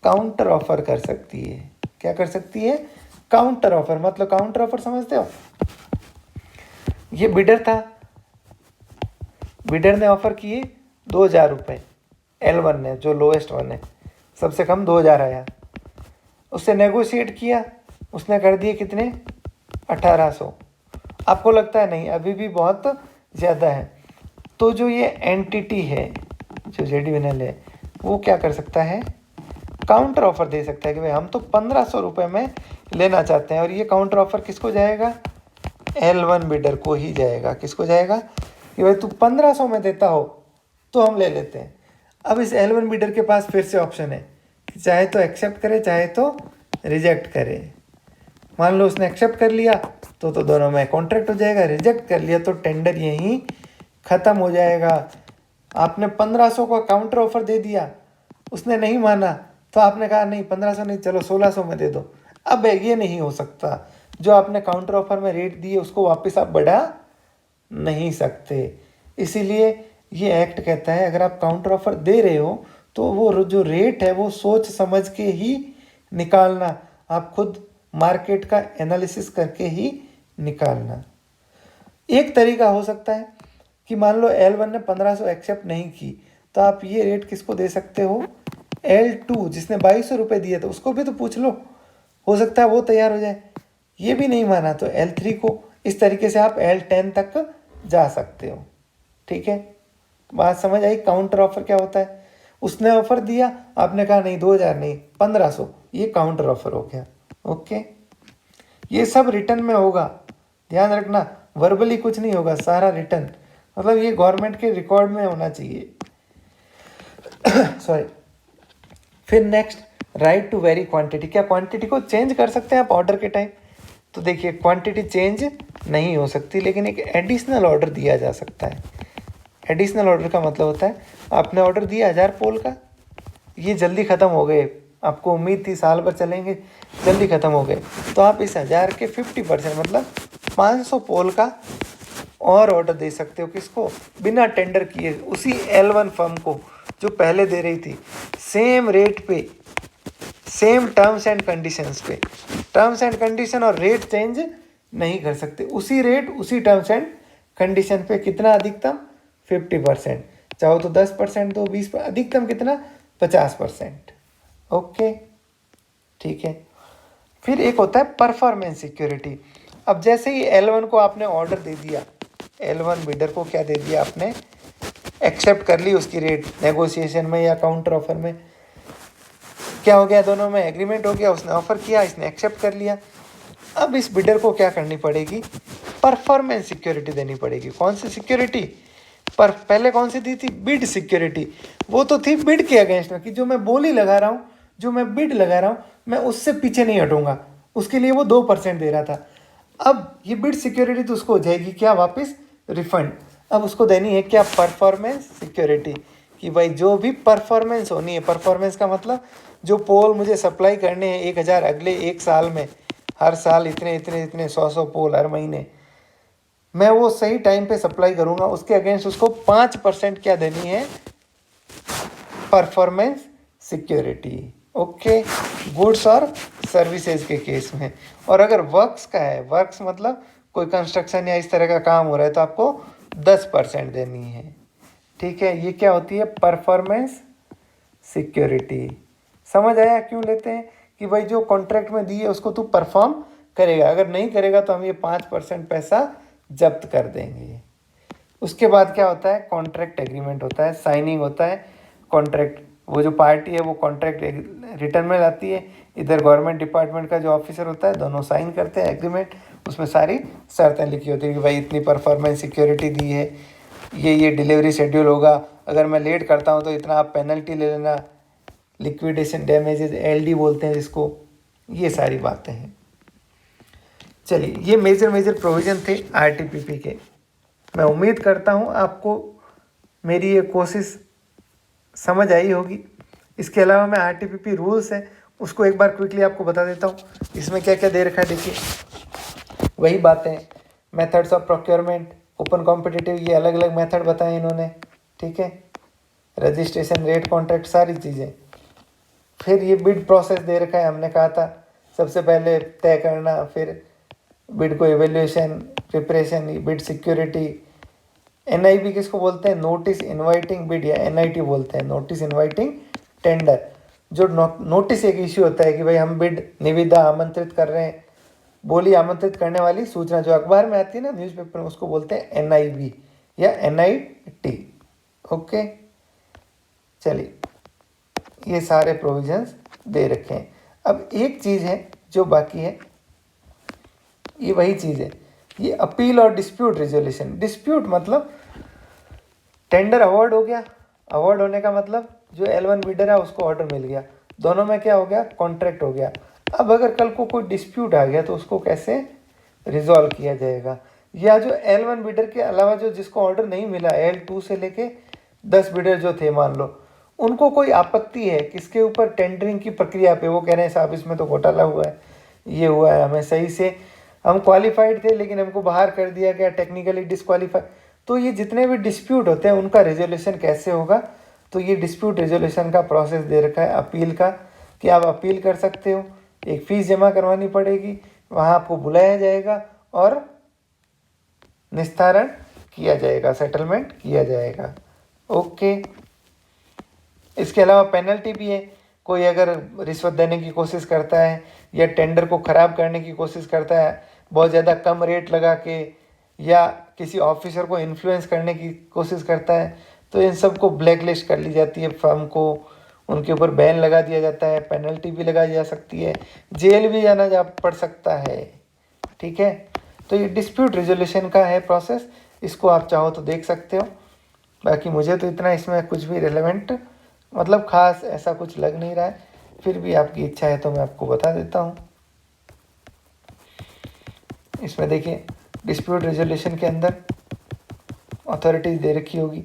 काउंटर ऑफर कर सकती है। क्या कर सकती है? Counter offer. मतलब काउंटर ऑफर समझते हो? ये बिडर था, बिडर ने ऑफर किए 2000 रुपये, L1 ने, जो लोएस्ट वन है, सबसे कम 2000 आया, उससे नेगोशिएट किया, उसने कर दिए कितने? 1800। आपको लगता है नहीं अभी भी बहुत ज़्यादा है, तो जो ये एंटिटी है, जो JDVNL है, वो क्या कर सकता है? काउंटर ऑफर दे सकता है कि भाई हम तो 1500 रुपये में लेना चाहते हैं। और ये काउंटर ऑफर किसको जाएगा? L1 बिडर को ही जाएगा। किसको जाएगा? कि भाई तू 1500 में देता हो तो हम ले लेते हैं। अब इस L1 बिडर के पास फिर से ऑप्शन है कि चाहे तो एक्सेप्ट करे, चाहे तो रिजेक्ट करे। मान लो उसने एक्सेप्ट कर लिया तो दोनों में कॉन्ट्रैक्ट हो जाएगा, रिजेक्ट कर लिया तो टेंडर यहीं ख़त्म हो जाएगा। आपने 1500 का काउंटर ऑफर दे दिया, उसने नहीं माना, तो आपने कहा नहीं 1500 नहीं, चलो 1600 में दे दो। अब ये नहीं हो सकता, जो आपने काउंटर ऑफर में रेट दिए उसको वापस आप बढ़ा नहीं सकते। इसीलिए ये एक्ट कहता है अगर आप काउंटर ऑफर दे रहे हो तो वो जो रेट है वो सोच समझ के ही निकालना, आप खुद मार्केट का एनालिसिस करके ही निकालना। एक तरीका हो सकता है कि मान लो L1 ने 1500 एक्सेप्ट नहीं की, तो आप ये रेट किसको दे सकते हो, L2 जिसने 2200 रुपये दिए थे उसको भी तो पूछ लो, हो सकता है वो तैयार हो जाए। ये भी नहीं माना तो L3 को। इस तरीके से आप L10 तक जा सकते हो। ठीक है, बात समझ आई। काउंटर ऑफर क्या होता है, उसने ऑफर दिया, आपने कहा नहीं 2000 नहीं 1500, ये काउंटर ऑफर हो गया। ओके, ये सब रिटर्न में होगा, ध्यान रखना, वर्बली कुछ नहीं होगा, सारा रिटर्न, मतलब ये गवर्नमेंट के रिकॉर्ड में होना चाहिए। सॉरी। फिर next, right to very quantity. क्या क्वांटिटी को चेंज कर सकते हैं आप ऑर्डर के टाइम? तो देखिए क्वांटिटी चेंज नहीं हो सकती, लेकिन एक एडिशनल ऑर्डर दिया जा सकता है। एडिशनल ऑर्डर का मतलब होता है आपने ऑर्डर दिया 1000 पोल का, ये जल्दी ख़त्म हो गए, आपको उम्मीद थी साल भर चलेंगे, जल्दी ख़त्म हो गए, तो आप इस 1000 के 50% मतलब 500 पोल का और ऑर्डर दे सकते हो। किसको? बिना टेंडर किए, उसी L1 फर्म को जो पहले दे रही थी, सेम रेट पे, सेम टर्म्स एंड कंडीशंस पे। टर्म्स एंड कंडीशन और रेट चेंज नहीं कर सकते, उसी रेट उसी टर्म्स एंड कंडीशन पे। कितना अधिकतम? 50%, चाहो तो 10% दो, 20%, अधिकतम कितना? 50%। ओके, ठीक है। फिर एक होता है परफॉर्मेंस सिक्योरिटी। अब जैसे ही L1 को आपने ऑर्डर दे दिया, L1 बिडर को क्या दे दिया आपने, एक्सेप्ट कर ली उसकी रेट नेगोशिएशन में या काउंटर ऑफर में, क्या हो गया, दोनों में एग्रीमेंट हो गया, उसने ऑफर किया, इसने एक्सेप्ट कर लिया। अब इस बिडर को क्या करनी पड़ेगी, परफॉर्मेंस सिक्योरिटी देनी पड़ेगी। कौन सी सिक्योरिटी? पर पहले कौन सी दी थी, बिड सिक्योरिटी। वो तो थी बिड के अगेंस्ट में, कि जो मैं बोली लगा रहा हूँ, जो मैं बिड लगा रहा हूँ, मैं उससे पीछे नहीं हटूंगा, उसके लिए वो 2% दे रहा था। अब ये बिड सिक्योरिटी तो उसको हो जाएगी क्या, वापस रिफंड। अब उसको देनी है क्या, परफॉर्मेंस सिक्योरिटी, कि भाई जो भी परफॉर्मेंस होनी है, परफॉर्मेंस का मतलब जो पोल मुझे सप्लाई करने हैं 1000 अगले 1 साल में, हर साल इतने इतने इतने 100 पोल हर महीने, मैं वो सही टाइम पे सप्लाई करूंगा, उसके अगेंस्ट उसको 5% क्या देनी है, परफॉर्मेंस सिक्योरिटी। ओके, गुड्स और सर्विसेज के केस में। और अगर वर्क्स का है, वर्क्स मतलब कोई कंस्ट्रक्शन या इस तरह का काम हो रहा है, तो आपको 10% देनी है। ठीक है, ये क्या होती है, परफॉर्मेंस सिक्योरिटी। समझ आया क्यों लेते हैं, कि भाई जो कॉन्ट्रैक्ट में दी है उसको तू परफॉर्म करेगा, अगर नहीं करेगा तो हम ये 5% पैसा जब्त कर देंगे। उसके बाद क्या होता है, कॉन्ट्रैक्ट एग्रीमेंट होता है, साइनिंग होता है कॉन्ट्रैक्ट। वो जो पार्टी है वो कॉन्ट्रैक्ट रिटर्न में लाती है, इधर गवर्नमेंट डिपार्टमेंट का जो ऑफिसर होता है, दोनों साइन करते हैं एग्रीमेंट। उसमें सारी शर्तें लिखी होती है कि भाई इतनी परफॉर्मेंस सिक्योरिटी दी है, ये डिलीवरी शेड्यूल होगा, अगर मैं लेट करता हूँ तो इतना आप पेनल्टी ले लेना, लिक्विडेशन डैमेजेस LD बोलते हैं जिसको, ये सारी बातें हैं। चलिए, ये मेजर प्रोविज़न थे RTPP के। मैं उम्मीद करता हूँ आपको मेरी ये कोशिश समझ आई होगी। इसके अलावा मैं RTPP रूल्स है उसको एक बार क्विकली आपको बता देता हूँ। इसमें क्या क्या दे रखा है, देखिए वही बातें, methods of procurement, open competitive, ये अलग अलग मेथड बताए इन्होंने। ठीक है, रजिस्ट्रेशन, रेट, कॉन्ट्रैक्ट, सारी चीज़ें। फिर ये बिड प्रोसेस दे रखा है, हमने कहा था सबसे पहले तय करना, फिर बिड को evaluation, preparation, bid security. NIB किसको बोलते हैं, नोटिस इनवाइटिंग बिड, या NIT बोलते हैं, नोटिस इनवाइटिंग टेंडर। जो नोटिस एक इश्यू होता है कि भाई हम बिड निविदा आमंत्रित कर रहे हैं, बोली आमंत्रित करने वाली सूचना जो अखबार में आती है ना, न्यूज़पेपर में, उसको बोलते हैं NIB या NIT। ओके, चलिए ये सारे प्रोविजंस दे रखे हैं। अब एक चीज़ है जो बाकी है, ये वही चीज़ है, ये अपील और डिस्प्यूट रेजोल्यूशन। डिस्प्यूट मतलब टेंडर अवार्ड हो गया, अवार्ड होने का मतलब जो L1 बिडर है उसको ऑर्डर मिल गया, दोनों में क्या हो गया, कॉन्ट्रैक्ट हो गया। अब अगर कल को कोई डिस्प्यूट आ गया तो उसको कैसे रिजॉल्व किया जाएगा, या जो L1 बिडर के अलावा जो जिसको ऑर्डर नहीं मिला, L2 से लेके 10 बिडर जो थे मान लो, उनको कोई आपत्ति है किसके ऊपर, टेंडरिंग की प्रक्रिया पे। वो कह रहे हैं साहब इसमें तो घोटाला हुआ है, ये हुआ है, हमें सही से, हम क्वालिफाइड थे लेकिन हमको बाहर कर दिया गया, टेक्निकली डिस्क्वालीफाई। तो ये जितने भी डिस्प्यूट होते हैं उनका रेजोल्यूशन कैसे होगा, तो ये डिस्प्यूट रेजोल्यूशन का प्रोसेस दे रखा है अपील का, कि आप अपील कर सकते हो, एक फ़ीस जमा करवानी पड़ेगी, वहाँ आपको बुलाया जाएगा और निस्तारण किया जाएगा, सेटलमेंट किया जाएगा। ओके। इसके अलावा पेनल्टी भी है। कोई अगर रिश्वत देने की कोशिश करता है या टेंडर को ख़राब करने की कोशिश करता है, बहुत ज़्यादा कम रेट लगा के, या किसी ऑफिसर को इन्फ्लुएंस करने की कोशिश करता है, तो इन सब को ब्लैक लिस्ट कर ली जाती है फर्म को, उनके ऊपर बैन लगा दिया जाता है, पेनल्टी भी लगाई जा सकती है, जेल भी जाना पड़ सकता है। ठीक है, तो ये डिस्प्यूट रेजोल्यूशन का है प्रोसेस, इसको आप चाहो तो देख सकते हो। बाकी मुझे तो इतना इसमें कुछ भी रिलेवेंट, मतलब खास ऐसा कुछ लग नहीं रहा है, फिर भी आपकी इच्छा है तो मैं आपको बता देता हूँ। इसमें देखिए डिस्प्यूट रेजोल्यूशन के अंदर अथॉरिटीज दे रखी होगी।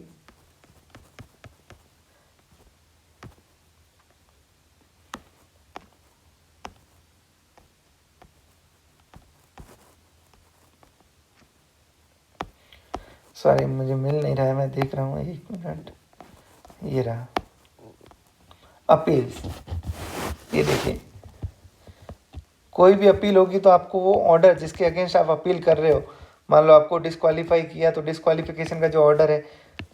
सॉरी मुझे मिल नहीं रहा है, मैं देख रहा हूँ, 1 मिनट, ये रहा अपील्स। ये देखिए, कोई भी अपील होगी तो आपको वो ऑर्डर जिसके अगेंस्ट आप अपील कर रहे हो, मान लो आपको डिस्क्वालीफाई किया तो डिस्क्वालिफिकेशन का जो ऑर्डर है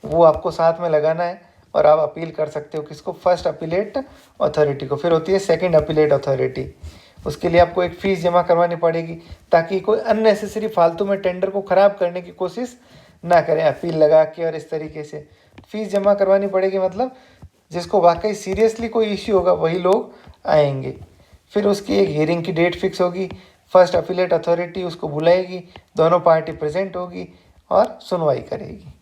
वो आपको साथ में लगाना है और आप अपील कर सकते हो किसको, फर्स्ट अपीलेट अथॉरिटी को। फिर होती है सेकंड अपीलेट अथॉरिटी, उसके लिए आपको एक फ़ीस जमा करवानी पड़ेगी ताकि कोई अननेसेसरी फालतू में टेंडर को ख़राब करने की कोशिश ना करें अपील लगा के और इस तरीके से। फ़ीस जमा करवानी पड़ेगी, मतलब जिसको वाकई सीरियसली कोई इश्यू होगा वही लोग आएंगे। फिर उसकी एक हियरिंग की डेट फिक्स होगी, फर्स्ट अपीलेट अथॉरिटी उसको बुलाएगी, दोनों पार्टी प्रेजेंट होगी और सुनवाई करेगी।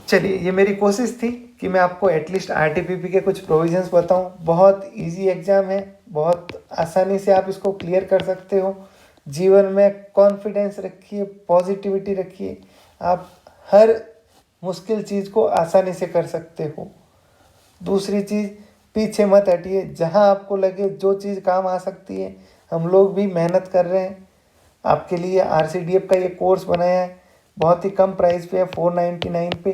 चलिए, ये मेरी कोशिश थी कि मैं आपको एटलीस्ट आरटीपीपी के कुछ प्रोविजंस बताऊं। बहुत इजी एग्ज़ाम है, बहुत आसानी से आप इसको क्लियर कर सकते हो। जीवन में कॉन्फिडेंस रखिए, पॉजिटिविटी रखिए, आप हर मुश्किल चीज़ को आसानी से कर सकते हो। दूसरी चीज़, पीछे मत हटिए, जहाँ आपको लगे जो चीज़ काम आ सकती है, हम लोग भी मेहनत कर रहे हैं आपके लिए। RCDF का ये कोर्स बनाया है, बहुत ही कम प्राइस पे है, 499 पे,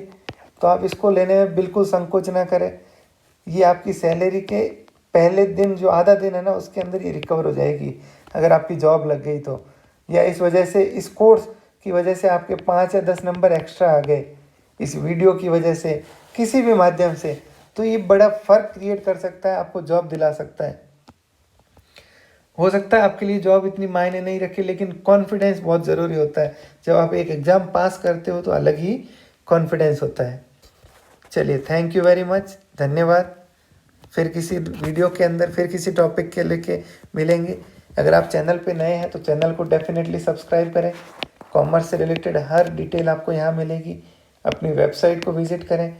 तो आप इसको लेने में बिल्कुल संकोच ना करें। ये आपकी सैलरी के पहले दिन जो आधा दिन है ना, उसके अंदर ये रिकवर हो जाएगी अगर आपकी जॉब लग गई तो, या इस वजह से, इस कोर्स की वजह से आपके 5 या 10 नंबर एक्स्ट्रा आ गए, इस वीडियो की वजह से, किसी भी माध्यम से, तो ये बड़ा फ़र्क क्रिएट कर सकता है, आपको जॉब दिला सकता है। हो सकता है आपके लिए जॉब इतनी मायने नहीं रखे, लेकिन कॉन्फिडेंस बहुत ज़रूरी होता है। जब आप एक एग्ज़ाम पास करते हो तो अलग ही कॉन्फिडेंस होता है। चलिए, थैंक यू वेरी मच, धन्यवाद। फिर किसी वीडियो के अंदर फिर किसी टॉपिक के लेके मिलेंगे। अगर आप चैनल पे नए हैं तो चैनल को डेफिनेटली सब्सक्राइब करें। कॉमर्स से रिलेटेड हर डिटेल आपको यहाँ मिलेगी। अपनी वेबसाइट को विजिट करें।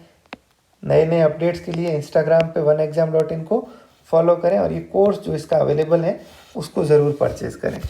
नए नए अपडेट्स के लिए इंस्टाग्राम पे oneexam.in को फॉलो करें और ये कोर्स जो इसका अवेलेबल है उसको ज़रूर परचेज़ करें।